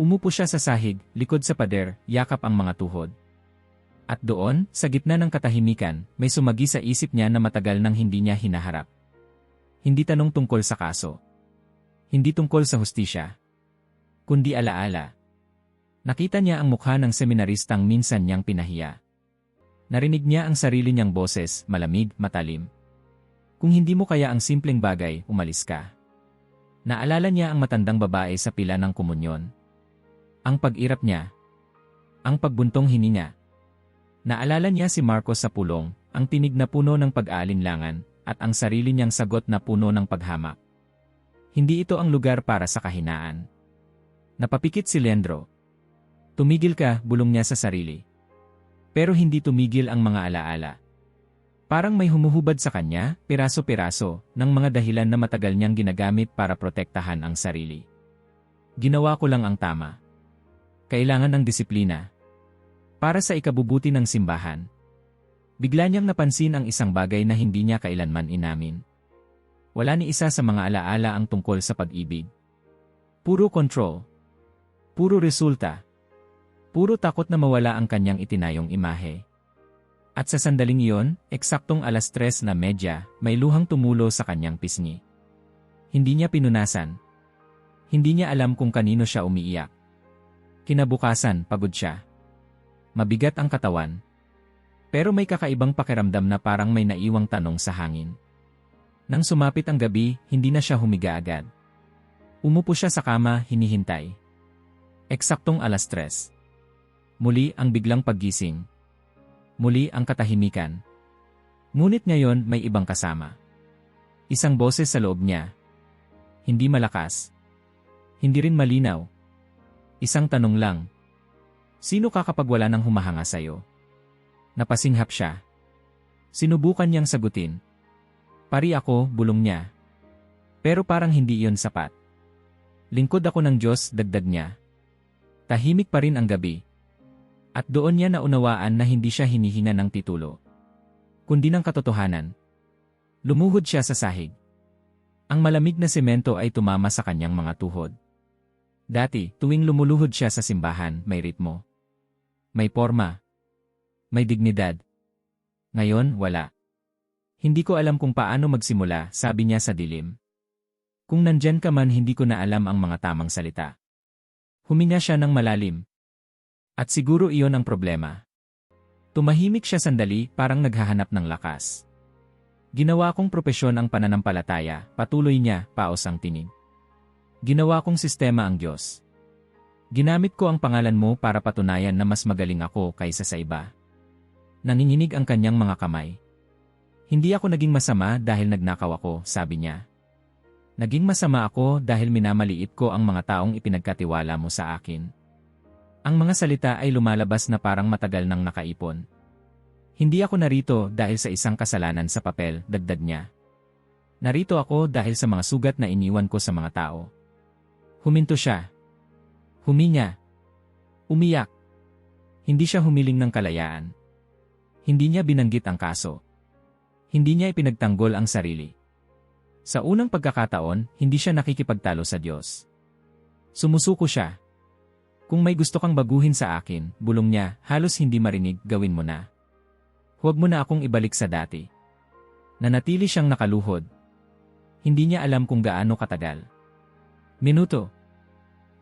Umupo siya sa sahig, likod sa pader, yakap ang mga tuhod. At doon, sa gitna ng katahimikan, may sumagi sa isip niya na matagal nang hindi niya hinaharap. Hindi tanong tungkol sa kaso. Hindi tungkol sa hustisya. Kundi alaala. Nakita niya ang mukha ng seminaristang minsan niyang pinahiya. Narinig niya ang sarili niyang boses, malamig, matalim. Kung hindi mo kaya ang simpleng bagay, umalis ka. Naalala niya ang matandang babae sa pila ng komunyon. Ang pag-irap niya. Ang pagbuntong hininga. Naalala niya si Marcos sa pulong, ang tinig na puno ng pag-aalinlangan, at ang sarili niyang sagot na puno ng paghamak. Hindi ito ang lugar para sa kahinaan. Napapikit si Leandro. Tumigil ka, bulong niya sa sarili. Pero hindi tumigil ang mga alaala. Parang may humuhubad sa kanya, piraso-piraso, ng mga dahilan na matagal niyang ginagamit para protektahan ang sarili. Ginawa ko lang ang tama. Kailangan ng disiplina. Para sa ikabubuti ng simbahan. Bigla niyang napansin ang isang bagay na hindi niya kailanman inamin. Wala ni isa sa mga alaala ang tungkol sa pag-ibig. Puro control. Puro resulta. Puro takot na mawala ang kanyang itinayong imahe. At sa sandaling iyon, eksaktong 3:30, may luhang tumulo sa kanyang pisngi. Hindi niya pinunasan. Hindi niya alam kung kanino siya umiiyak. Kinabukasan, pagod siya. Mabigat ang katawan. Pero may kakaibang pakiramdam na parang may naiwang tanong sa hangin. Nang sumapit ang gabi, hindi na siya humiga agad. Umupo siya sa kama, hinihintay. Eksaktong 3:00. Muli ang biglang paggising. Muli ang katahimikan. Ngunit ngayon may ibang kasama. Isang boses sa loob niya. Hindi malakas. Hindi rin malinaw. Isang tanong lang. Sino ka kapag wala nang humahanga sa'yo? Napasinghap siya. Sinubukan niyang sagutin. Pari ako, bulong niya. Pero parang hindi iyon sapat. Lingkod ako ng Diyos, dagdag niya. Tahimik pa rin ang gabi. At doon niya naunawaan na hindi siya hinihinga ng titulo, kundi ng katotohanan. Lumuhod siya sa sahig. Ang malamig na semento ay tumama sa kanyang mga tuhod. Dati, tuwing lumuluhod siya sa simbahan, may ritmo. May porma. May dignidad. Ngayon, wala. Hindi ko alam kung paano magsimula, sabi niya sa dilim. Kung nandyan ka man, hindi ko na alam ang mga tamang salita. Huminga siya ng malalim. At siguro iyon ang problema. Tumahimik siya sandali, parang naghahanap ng lakas. Ginawa kong propesyon ang pananampalataya, patuloy niya, paos ang tinig. Ginawa kong sistema ang Diyos. Ginamit ko ang pangalan mo para patunayan na mas magaling ako kaysa sa iba. Nanginginig ang kanyang mga kamay. Hindi ako naging masama dahil nagnakaw ako, sabi niya. Naging masama ako dahil minamaliit ko ang mga taong ipinagkatiwala mo sa akin. Ang mga salita ay lumalabas na parang matagal nang nakaipon. Hindi ako narito dahil sa isang kasalanan sa papel, dagdag niya. Narito ako dahil sa mga sugat na iniwan ko sa mga tao. Huminto siya. Huminga. Umiyak. Hindi siya humiling ng kalayaan. Hindi niya binanggit ang kaso. Hindi niya ipinagtanggol ang sarili. Sa unang pagkakataon, hindi siya nakikipagtalo sa Diyos. Sumusuko siya. Kung may gusto kang baguhin sa akin, bulong niya, halos hindi marinig, gawin mo na. Huwag mo na akong ibalik sa dati. Nanatili siyang nakaluhod. Hindi niya alam kung gaano katagal. Minuto.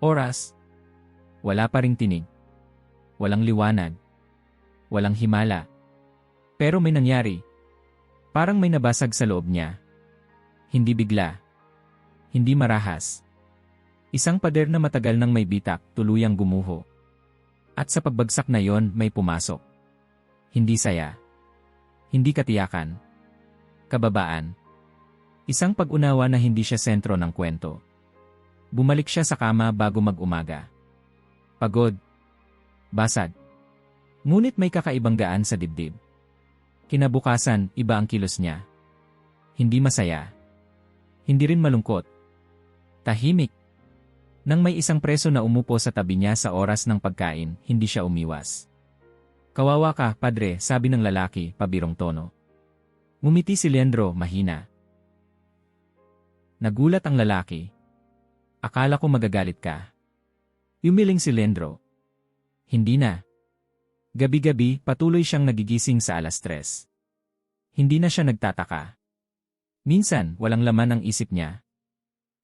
Oras. Wala pa ring tinig. Walang liwanag. Walang himala. Pero may nangyari. Parang may nabasag sa loob niya. Hindi bigla. Hindi marahas. Isang pader na matagal nang may bitak, tuluyang gumuho. At sa pagbagsak na yon, may pumasok. Hindi saya. Hindi katiyakan. Kababaan. Isang pag-unawa na hindi siya sentro ng kwento. Bumalik siya sa kama bago mag-umaga. Pagod. Basag. Ngunit may kakaibang gaan sa dibdib. Kinabukasan, iba ang kilos niya. Hindi masaya. Hindi rin malungkot. Tahimik. Nang may isang preso na umupo sa tabi niya sa oras ng pagkain, hindi siya umiwas. Kawawa ka, padre, sabi ng lalaki, pabirong tono. Ngumiti si Leandro, mahina. Nagulat ang lalaki. Akala ko magagalit ka. Yumiling si Leandro. Hindi na. Gabi-gabi, patuloy siyang nagigising sa 3:00. Hindi na siya nagtataka. Minsan, walang laman ang isip niya.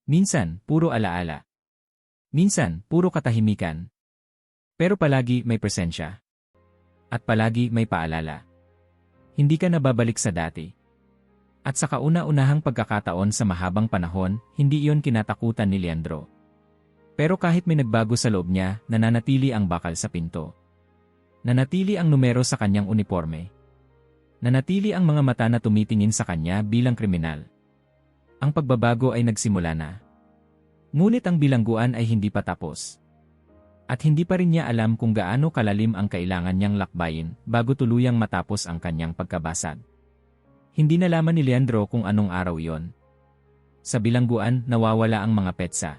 Minsan, puro alaala. Minsan, puro katahimikan. Pero palagi may presensya. At palagi may paalala. Hindi ka nababalik sa dati. At sa kauna-unahang pagkakataon sa mahabang panahon, hindi iyon kinatakutan ni Leandro. Pero kahit may nagbago sa loob niya, nananatili ang bakal sa pinto. Nanatili ang numero sa kanyang uniforme. Nanatili ang mga mata na tumitingin sa kanya bilang kriminal. Ang pagbabago ay nagsimula na. Ngunit ang bilangguan ay hindi pa tapos. At hindi pa rin niya alam kung gaano kalalim ang kailangan niyang lakbayin bago tuluyang matapos ang kanyang pagkabasag. Hindi nalaman ni Leandro kung anong araw iyon. Sa bilangguan, nawawala ang mga petsa.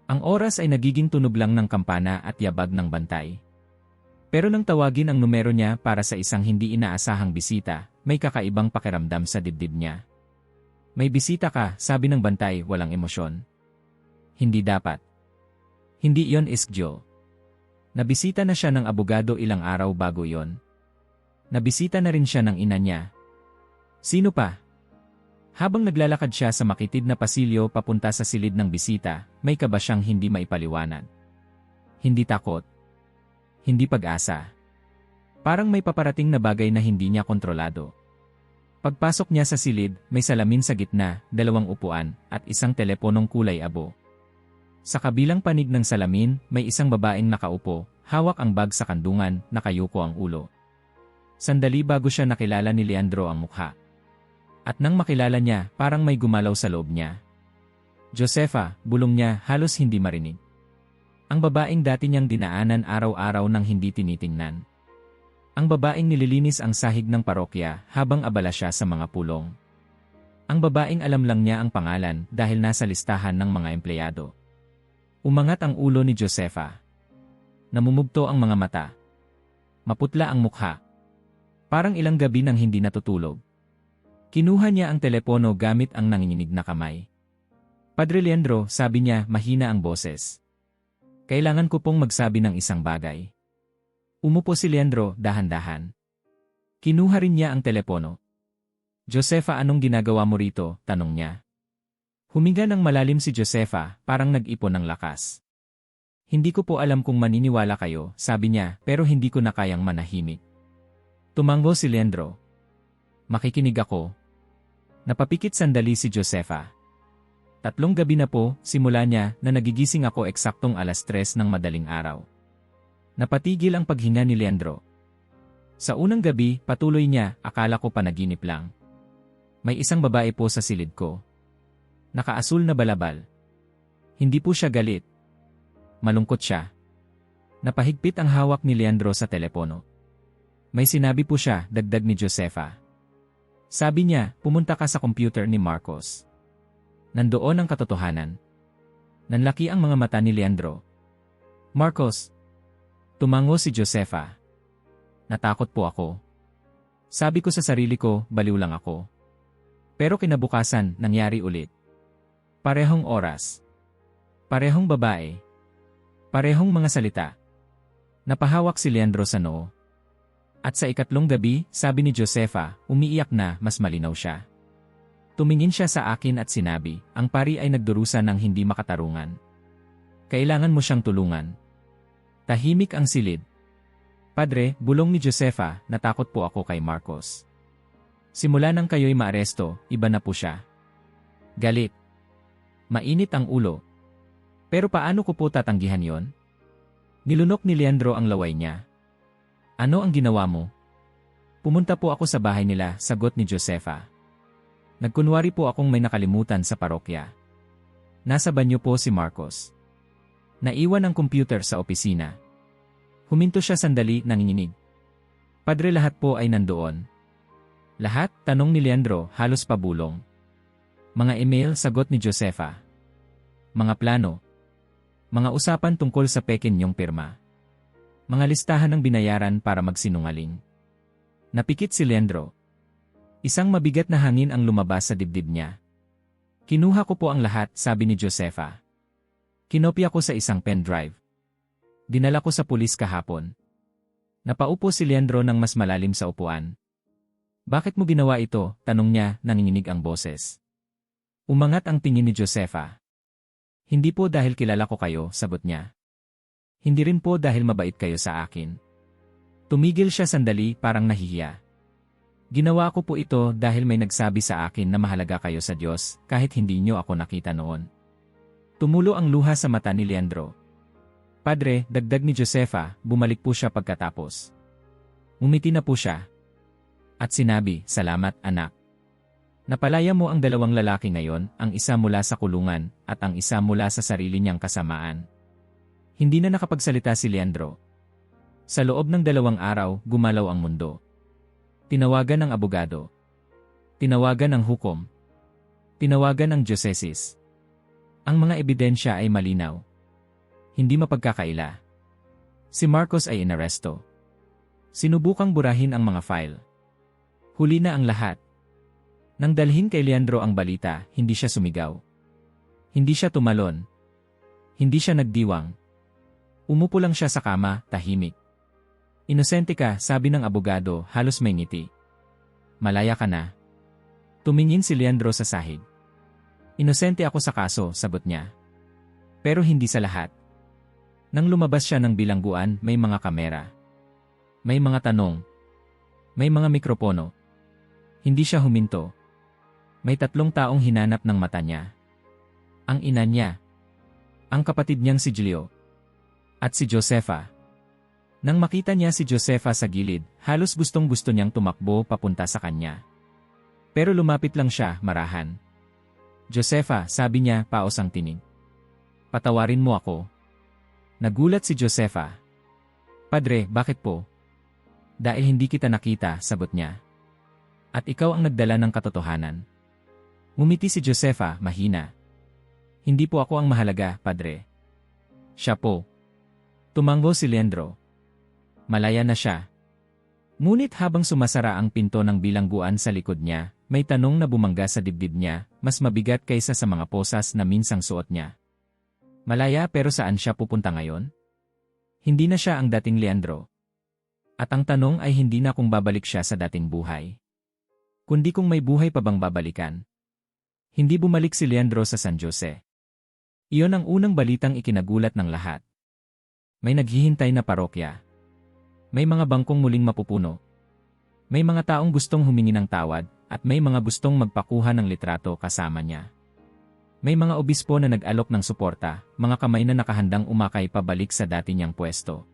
Ang oras ay nagiging tunog lang ng kampana at yabag ng bantay. Pero nang tawagin ang numero niya para sa isang hindi inaasahang bisita, may kakaibang pakiramdam sa dibdib niya. May bisita ka, sabi ng bantay, walang emosyon. Hindi dapat. Hindi iyon iskyo. Nabisita na siya ng abogado ilang araw bago iyon. Nabisita na rin siya ng ina niya. Sino pa? Habang naglalakad siya sa makitid na pasilyo papunta sa silid ng bisita, may kaba siyang hindi maipaliwanag. Hindi takot. Hindi pag-asa. Parang may paparating na bagay na hindi niya kontrolado. Pagpasok niya sa silid, may salamin sa gitna, 2 upuan, at isang teleponong kulay abo. Sa kabilang panig ng salamin, may isang babaeng nakaupo, hawak ang bag sa kandungan, nakayuko ang ulo. Sandali bago siya nakilala ni Leandro ang mukha. At nang makilala niya, parang may gumalaw sa loob niya. Josefa, bulong niya, halos hindi marinig. Ang babaeng dati niyang dinaanan araw-araw nang hindi tinitingnan. Ang babaeng nililinis ang sahig ng parokya habang abala siya sa mga pulong. Ang babaeng alam lang niya ang pangalan dahil nasa listahan ng mga empleyado. Umangat ang ulo ni Josefa. Namumugto ang mga mata. Maputla ang mukha. Parang ilang gabi nang hindi natutulog. Kinuha niya ang telepono gamit ang nanginginig na kamay. Padre Leandro, sabi niya, mahina ang boses. Kailangan ko pong magsabi ng isang bagay. Umupo si Leandro, dahan-dahan. Kinuha rin niya ang telepono. Josefa, anong ginagawa mo rito? Tanong niya. Huminga ng malalim si Josefa, parang nag-ipon ng lakas. Hindi ko po alam kung maniniwala kayo, sabi niya, pero hindi ko na kayang manahimik. Tumango si Leandro. Makikinig ako. Napapikit sandali si Josefa. 3 gabi na po, simula niya, na nagigising ako eksaktong 3:00 ng madaling araw. Napatigil ang paghinga ni Leandro. Sa unang gabi, patuloy niya, akala ko panaginip lang. May isang babae po sa silid ko. Nakaasul na balabal. Hindi po siya galit. Malungkot siya. Napahigpit ang hawak ni Leandro sa telepono. May sinabi po siya, dagdag ni Josefa. Sabi niya, pumunta ka sa computer ni Marcos. Nandoon ang katotohanan. Nanlaki ang mga mata ni Leandro. Marcos. Tumango si Josefa. Natakot po ako. Sabi ko sa sarili ko, baliw lang ako. Pero kinabukasan, nangyari ulit. Parehong oras. Parehong babae. Parehong mga salita. Napahawak si Leandro sa noo. At sa 3 gabi, sabi ni Josefa, umiiyak na, mas malinaw siya. Tumingin siya sa akin at sinabi, ang pari ay nagdurusa ng hindi makatarungan. Kailangan mo siyang tulungan. Tahimik ang silid. Padre, bulong ni Josefa, natakot po ako kay Marcos. Simula nang kayo'y maaresto, iba na po siya. Galit. Mainit ang ulo. Pero paano ko po tatanggihan yon? Nilunok ni Leandro ang laway niya. Ano ang ginawa mo? Pumunta po ako sa bahay nila, sagot ni Josefa. Nagkunwari po akong may nakalimutan sa parokya. Nasa banyo po si Marcos. Naiwan ang computer sa opisina. Huminto siya sandali, nanginginig. Padre, lahat po ay nandoon. Lahat? Tanong ni Leandro, halos pabulong. Mga email, sagot ni Josefa. Mga plano. Mga usapan tungkol sa peke niyong pirma. Mga listahan ng binayaran para magsinungaling. Napikit si Leandro. Isang mabigat na hangin ang lumabas sa dibdib niya. Kinuha ko po ang lahat, sabi ni Josefa. Kinopya ko sa isang pendrive. Dinala ko sa pulis kahapon. Napaupo si Leandro ng mas malalim sa upuan. Bakit mo ginawa ito? Tanong niya, nanginginig ang boses. Umangat ang tingin ni Josefa. Hindi po dahil kilala ko kayo, sagot niya. Hindi rin po dahil mabait kayo sa akin. Tumigil siya sandali, parang nahihiya. Ginawa ko po ito dahil may nagsabi sa akin na mahalaga kayo sa Diyos kahit hindi niyo ako nakita noon. Tumulo ang luha sa mata ni Leandro. Padre, dagdag ni Josefa, bumalik po siya pagkatapos. Umiti na po siya. At sinabi, salamat anak. Napalaya mo ang 2 lalaki ngayon, ang isa mula sa kulungan at ang isa mula sa sarili niyang kasamaan. Hindi na nakapagsalita si Leandro. Sa loob ng 2 araw, gumalaw ang mundo. Tinawagan ng abogado. Tinawagan ng hukom. Tinawagan ng dioceses. Ang mga ebidensya ay malinaw. Hindi mapagkakaila. Si Marcos ay inaresto. Sinubukang burahin ang mga file. Huli na ang lahat. Nang dalhin kay Leandro ang balita, hindi siya sumigaw. Hindi siya tumalon. Hindi siya nagdiwang. Umupo lang siya sa kama, tahimik. Inosente ka, sabi ng abogado, halos may ngiti. Malaya ka na. Tumingin si Leandro sa sahig. Inosente ako sa kaso, sagot niya. Pero hindi sa lahat. Nang lumabas siya ng bilangguan, may mga kamera. May mga tanong. May mga mikropono. Hindi siya huminto. May 3 taong hinanap ng mata niya. Ang ina niya. Ang kapatid niyang si Julio. At si Josefa. Nang makita niya si Josefa sa gilid, halos gustong-gusto niyang tumakbo papunta sa kanya. Pero lumapit lang siya, marahan. Josefa, sabi niya, paos ang tinig. Patawarin mo ako. Nagulat si Josefa. Padre, bakit po? Dahil hindi kita nakita, sagot niya. At ikaw ang nagdala ng katotohanan. Ngumiti si Josefa, mahina. Hindi po ako ang mahalaga, Padre. Siya po. Tumango si Leandro. Malaya na siya. Ngunit habang sumasara ang pinto ng bilangguan sa likod niya, may tanong na bumangga sa dibdib niya, mas mabigat kaysa sa mga posas na minsang suot niya. Malaya pero saan siya pupunta ngayon? Hindi na siya ang dating Leandro. At ang tanong ay hindi na kung babalik siya sa dating buhay. Kundi kung may buhay pa bang babalikan. Hindi bumalik si Leandro sa San Jose. Iyon ang unang balitang ikinagulat ng lahat. May naghihintay na parokya. May mga bangkong muling mapupuno. May mga taong gustong humingi ng tawad at may mga gustong magpakuha ng litrato kasama niya. May mga obispo na nag-alok ng suporta, mga kamay na nakahandang umakay pabalik sa dati niyang pwesto.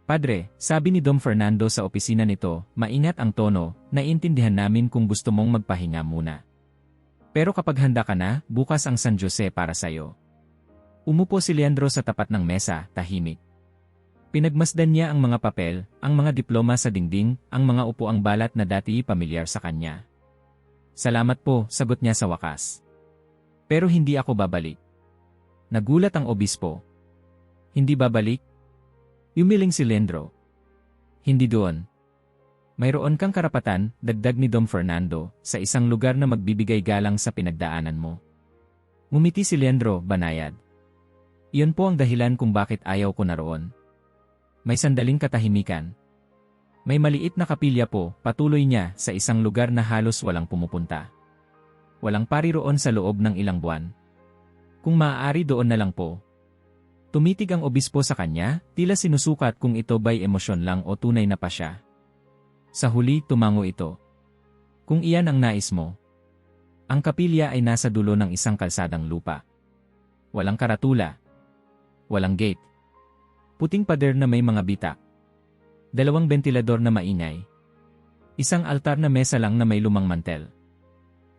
Padre, sabi ni Dom Fernando sa opisina nito, maingat ang tono, naiintindihan namin kung gusto mong magpahinga muna. Pero kapag handa ka na, bukas ang San Jose para sayo. Umupo si Leandro sa tapat ng mesa, tahimik. Pinagmasdan niya ang mga papel, ang mga diploma sa dingding, ang mga upuang balat na dati pamilyar sa kanya. Salamat po, sagot niya sa wakas. Pero hindi ako babalik. Nagulat ang obispo. Hindi babalik? Yumiling si Leandro. Hindi doon. Mayroon kang karapatan, dagdag ni Dom Fernando, sa isang lugar na magbibigay galang sa pinagdaanan mo. Ngumiti si Leandro, banayad. Iyon po ang dahilan kung bakit ayaw ko naroon. May sandaling katahimikan. May maliit na kapilya po, patuloy niya, sa isang lugar na halos walang pumupunta. Walang pari roon sa loob ng ilang buwan. Kung maaari doon na lang po. Tumitig ang obispo sa kanya, tila sinusukat kung ito ba'y emosyon lang o tunay na pa siya. Sa huli, tumango ito. Kung iyan ang nais mo. Ang kapilya ay nasa dulo ng isang kalsadang lupa. Walang karatula. Walang gate. Puting pader na may mga bitak. 2 bentilador na maingay. Isang altar na mesa lang na may lumang mantel.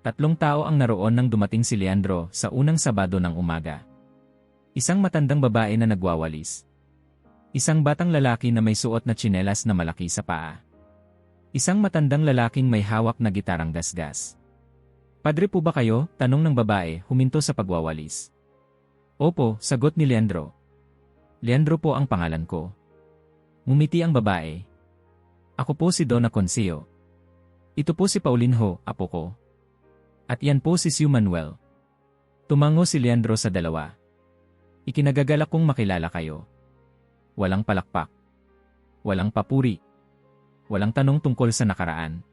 3 tao ang naroon nang dumating si Leandro sa unang Sabado ng umaga. Isang matandang babae na nagwawalis. Isang batang lalaki na may suot na tsinelas na malaki sa paa. Isang matandang lalaking may hawak na gitarang gasgas. Padre po ba kayo? Tanong ng babae, huminto sa pagwawalis. Opo, sagot ni Leandro. Leandro po ang pangalan ko. Ngumiti ang babae. Ako po si Donna Concio. Ito po si Paulinho, apo ko. At yan po si Sue Manuel. Tumango si Leandro sa dalawa. Ikinagagalak kong makilala kayo. Walang palakpak. Walang papuri. Walang tanong tungkol sa nakaraan.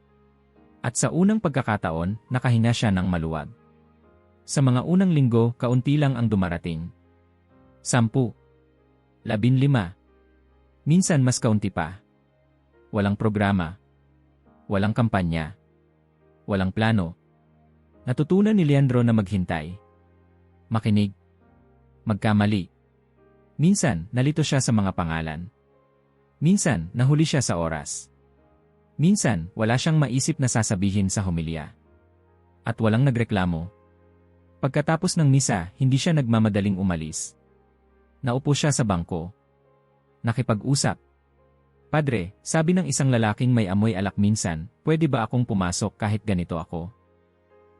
At sa unang pagkakataon, nakahinga siya ng maluwag. Sa mga unang linggo, kaunti lang ang dumarating. 10. 15. Minsan mas kaunti pa. Walang programa. Walang kampanya. Walang plano. Natutunan ni Leandro na maghintay. Makinig. Magkamali. Minsan, nalito siya sa mga pangalan. Minsan, nahuli siya sa oras. Minsan, wala siyang maisip na sasabihin sa homilya. At walang nagreklamo. Pagkatapos ng misa, hindi siya nagmamadaling umalis. Naupo siya sa bangko. Nakipag-usap. Padre, sabi ng isang lalaking may amoy alak minsan, pwede ba akong pumasok kahit ganito ako?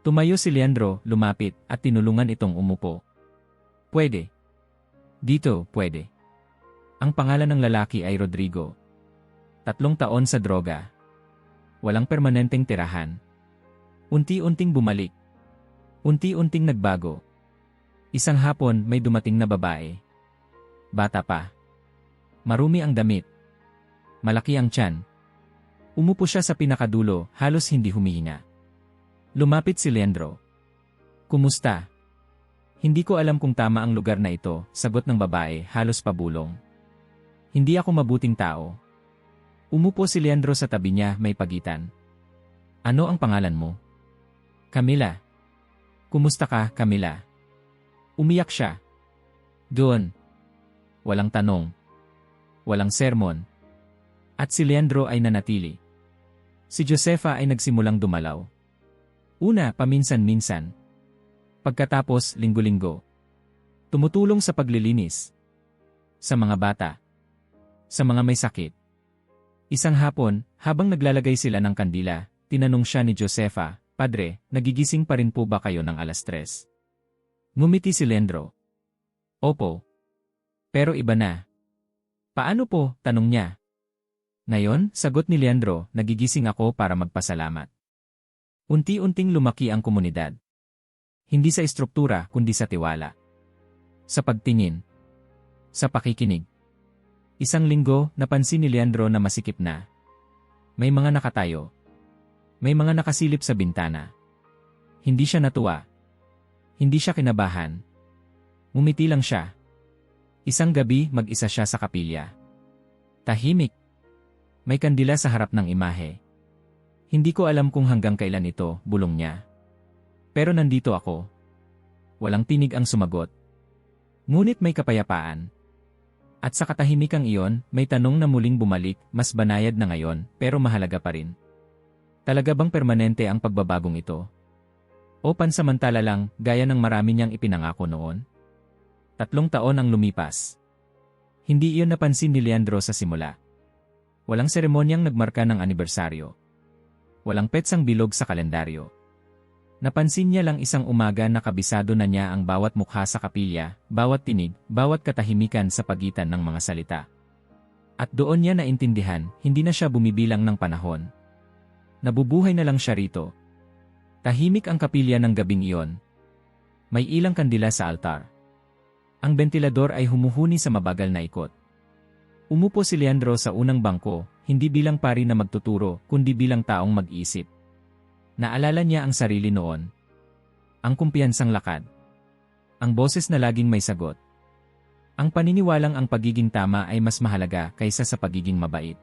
Tumayo si Leandro, lumapit, at tinulungan itong umupo. Pwede. Dito, pwede. Ang pangalan ng lalaki ay Rodrigo. 3 taon sa droga. Walang permanenteng tirahan. Unti-unting bumalik. Unti-unting nagbago. Isang hapon may dumating na babae. Bata pa. Marumi ang damit. Malaki ang tiyan. Umupo siya sa pinakadulo, halos hindi humihinga. Lumapit si Leandro. Kumusta? Hindi ko alam kung tama ang lugar na ito, sagot ng babae, halos pabulong. Hindi ako mabuting tao. Umupo si Leandro sa tabi niya, may pagitan. Ano ang pangalan mo? Camila. Kumusta ka, Camila? Umiyak siya. Doon. Walang tanong. Walang sermon. At si Leandro ay nanatili. Si Josefa ay nagsimulang dumalaw. Una, paminsan-minsan. Pagkatapos, linggo-linggo. Tumutulong sa paglilinis. Sa mga bata. Sa mga may sakit. Isang hapon, habang naglalagay sila ng kandila, tinanong siya ni Josefa, Padre, nagigising pa rin po ba kayo ng 3:00? Ngumiti si Leandro. Opo. Pero iba na. Paano po? Tanong niya. Ngayon, sagot ni Leandro, nagigising ako para magpasalamat. Unti-unting lumaki ang komunidad. Hindi sa estruktura kundi sa tiwala. Sa pagtingin. Sa pakikinig. Isang linggo, napansin ni Leandro na masikip na. May mga nakatayo. May mga nakasilip sa bintana. Hindi siya natuwa. Hindi siya kinabahan. Ngumiti lang siya. Isang gabi, mag-isa siya sa kapilya. Tahimik. May kandila sa harap ng imahe. Hindi ko alam kung hanggang kailan ito, bulong niya. Pero nandito ako. Walang tinig ang sumagot. Ngunit may kapayapaan. At sa katahimikang iyon, may tanong na muling bumalik, mas banayad na ngayon, pero mahalaga pa rin. Talaga bang permanente ang pagbabagong ito? O pansamantala lang, gaya ng marami niyang ipinangako noon? 3 taon ang lumipas. Hindi iyon napansin ni Leandro sa simula. Walang seremonyang nagmarka ng anibersaryo. Walang petsang bilog sa kalendaryo. Napansin niya lang isang umaga na kabisado na niya ang bawat mukha sa kapilya, bawat tinig, bawat katahimikan sa pagitan ng mga salita. At doon niya naintindihan, hindi na siya bumibilang ng panahon. Nabubuhay na lang siya rito. Tahimik ang kapilya ng gabing iyon. May ilang kandila sa altar. Ang bentilador ay humuhuni sa mabagal na ikot. Umupo si Leandro sa unang bangko, hindi bilang pari na magtuturo, kundi bilang taong mag-iisip. Naalala niya ang sarili noon. Ang kumpiyansang lakad. Ang boses na laging may sagot. Ang paniniwalang ang pagiging tama ay mas mahalaga kaysa sa pagiging mabait.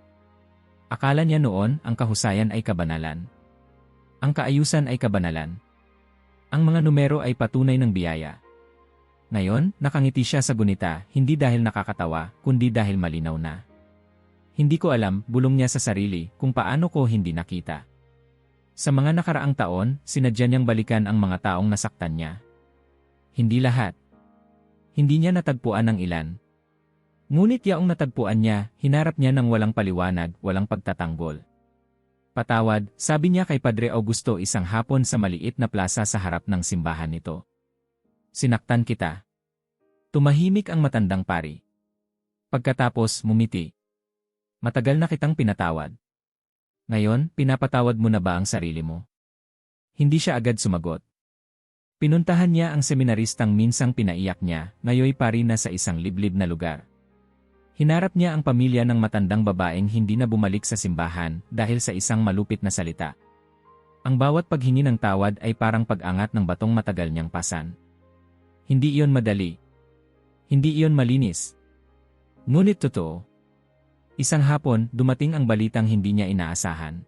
Akala niya noon ang kahusayan ay kabanalan. Ang kaayusan ay kabanalan. Ang mga numero ay patunay ng biyaya. Ngayon, nakangiti siya sa gunita, hindi dahil nakakatawa, kundi dahil malinaw na. Hindi ko alam, bulong niya sa sarili, kung paano ko hindi nakita. Sa mga nakaraang taon, sinadya niyang balikan ang mga taong nasaktan niya. Hindi lahat. Hindi niya natagpuan ang ilan. Ngunit yaong natagpuan niya, hinarap niya ng walang paliwanag, walang pagtatanggol. Patawad, sabi niya kay Padre Augusto isang hapon sa maliit na plaza sa harap ng simbahan nito. Sinaktan kita. Tumahimik ang matandang pari. Pagkatapos, mumiti. Matagal na kitang pinatawad. Ngayon, pinapatawad mo na ba ang sarili mo? Hindi siya agad sumagot. Pinuntahan niya ang seminaristang minsang pinaiyak niya, ngayoy pari na sa isang liblib na lugar. Hinarap niya ang pamilya ng matandang babaeng hindi na bumalik sa simbahan dahil sa isang malupit na salita. Ang bawat paghingi ng tawad ay parang pag-angat ng batong matagal niyang pasan. Hindi iyon madali. Hindi iyon malinis. Ngunit totoo. Isang hapon, dumating ang balitang hindi niya inaasahan.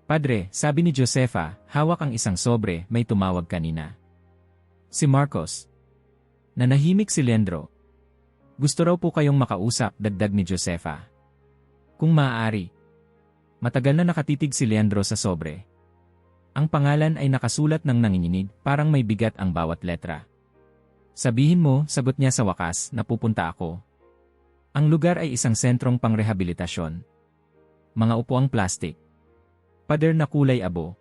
Padre, sabi ni Josefa, hawak ang isang sobre, may tumawag kanina. Si Marcos. Nanahimik si Leandro. Gusto raw po kayong makausap, dagdag ni Josefa. Kung maaari. Matagal na nakatitig si Leandro sa sobre. Ang pangalan ay nakasulat ng nanginginig, parang may bigat ang bawat letra. Sabihin mo, sagot niya sa wakas, napupunta ako. Ang lugar ay isang sentrong pangrehabilitasyon. Mga upuang plastik. Pader na kulay abo.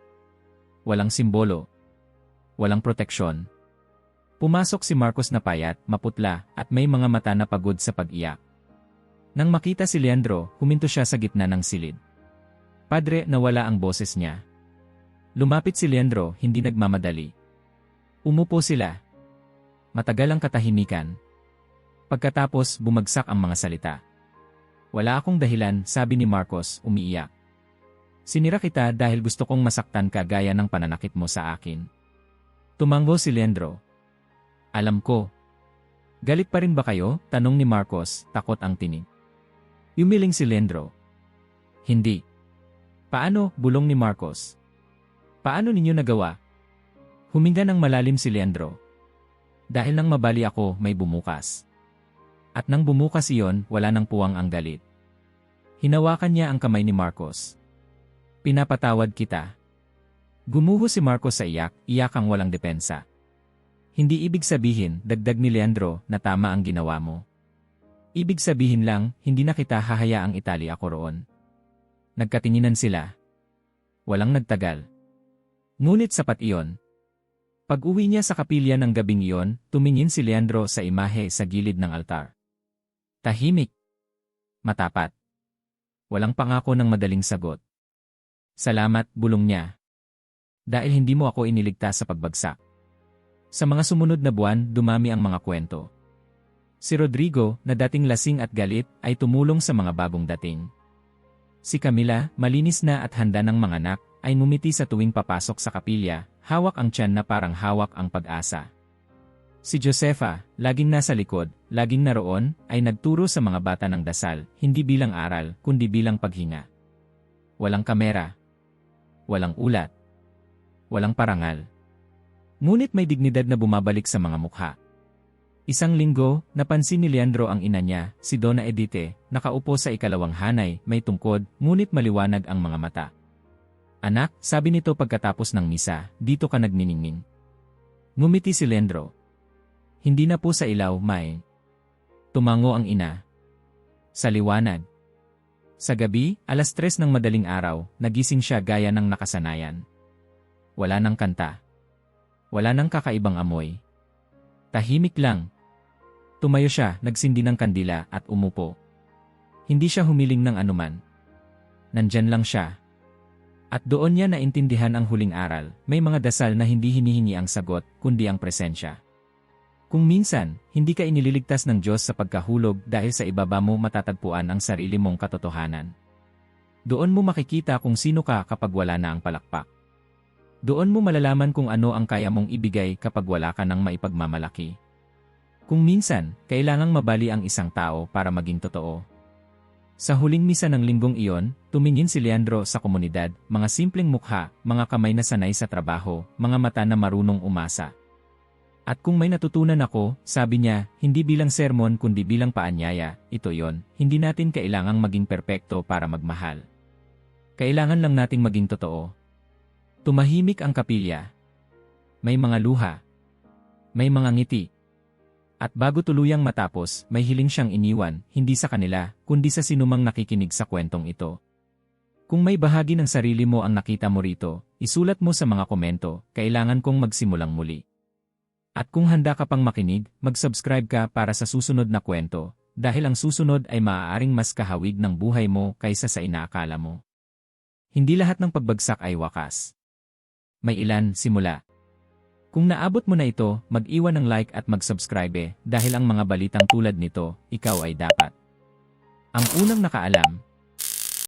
Walang simbolo. Walang proteksyon. Pumasok si Marcos na payat, maputla, at may mga mata na pagod sa pag-iyak. Nang makita si Leandro, huminto siya sa gitna ng silid. Padre, nawala ang boses niya. Lumapit si Leandro, hindi nagmamadali. Umupo sila. Matagal ang katahimikan. Pagkatapos, bumagsak ang mga salita. Wala akong dahilan, sabi ni Marcos, umiiyak. Sinira kita dahil gusto kong masaktan ka gaya ng pananakit mo sa akin. Tumango si Leandro. Alam ko. Galit pa rin ba kayo? Tanong ni Marcos, takot ang tinig. Yumiling si Leandro. Hindi. Paano? Bulong ni Marcos. Paano ninyo nagawa? Huminga ng malalim si Leandro. Dahil nang mabali ako, may bumukas. At nang bumukas iyon, wala nang puwang ang galit. Hinawakan niya ang kamay ni Marcos. Pinapatawad kita. Gumuho si Marcos sa iyakang walang depensa. Hindi ibig sabihin, dagdag ni Leandro, na tama ang ginawa mo. Ibig sabihin lang, hindi na kita hahayaang itali ako roon. Nagkatinginan sila. Walang nagtagal. Ngunit sapat iyon. Pag-uwi niya sa kapilya ng gabing iyon, tumingin si Leandro sa imahe sa gilid ng altar. Tahimik. Matapat. Walang pangako ng madaling sagot. Salamat, bulong niya. Dahil hindi mo ako iniligtas sa pagbagsak. Sa mga sumunod na buwan, dumami ang mga kwento. Si Rodrigo, na dating lasing at galit, ay tumulong sa mga bagong dating. Si Camila, malinis na at handa ng mga anak, ay ngumiti sa tuwing papasok sa kapilya, hawak ang tiyan na parang hawak ang pag-asa. Si Josefa, laging nasa likod, laging naroon, ay nagturo sa mga bata ng dasal, hindi bilang aral, kundi bilang paghinga. Walang kamera. Walang ulat. Walang parangal. Ngunit may dignidad na bumabalik sa mga mukha. Isang linggo, napansin ni Leandro ang ina niya, si Donna Edite, nakaupo sa ikalawang hanay, may tungkod, ngunit maliwanag ang mga mata. Anak, sabi nito pagkatapos ng misa, dito ka nagniningning. Ngumiti si Leandro. Hindi na po sa ilaw, May. Tumango ang ina. Sa liwanag. Sa gabi, 3:00 ng madaling araw, nagising siya gaya ng nakasanayan. Wala nang kanta. Wala nang kakaibang amoy. Tahimik lang. Tumayo siya, nagsindi ng kandila at umupo. Hindi siya humiling ng anuman. Nandyan lang siya. At doon niya naintindihan ang huling aral, may mga dasal na hindi hinihingi ang sagot, kundi ang presensya. Kung minsan, hindi ka inililigtas ng Diyos sa pagkahulog dahil sa ibaba mo matatagpuan ang sarili mong katotohanan. Doon mo makikita kung sino ka kapag wala na ang palakpak. Doon mo malalaman kung ano ang kaya mong ibigay kapag wala ka ng maipagmamalaki. Kung minsan, kailangang mabali ang isang tao para maging totoo. Sa huling misa ng linggong iyon, tumingin si Leandro sa komunidad, mga simpleng mukha, mga kamay na sanay sa trabaho, mga mata na marunong umasa. At kung may natutunan ako, sabi niya, hindi bilang sermon kundi bilang paanyaya, ito yon, hindi natin kailangang maging perpekto para magmahal. Kailangan lang nating maging totoo. Tumahimik ang kapilya. May mga luha. May mga ngiti. At bago tuluyang matapos, may hiling siyang iniwan, hindi sa kanila, kundi sa sinumang nakikinig sa kwentong ito. Kung may bahagi ng sarili mo ang nakita mo rito, isulat mo sa mga komento, kailangan kong magsimulang muli. At kung handa ka pang makinig, mag-subscribe ka para sa susunod na kwento, dahil ang susunod ay maaaring mas kahawig ng buhay mo kaysa sa inaakala mo. Hindi lahat ng pagbagsak ay wakas. May ilan, simula. Kung naabot mo na ito, mag-iwan ng like at mag-subscribe dahil ang mga balitang tulad nito, ikaw ay dapat. Ang unang nakaalam.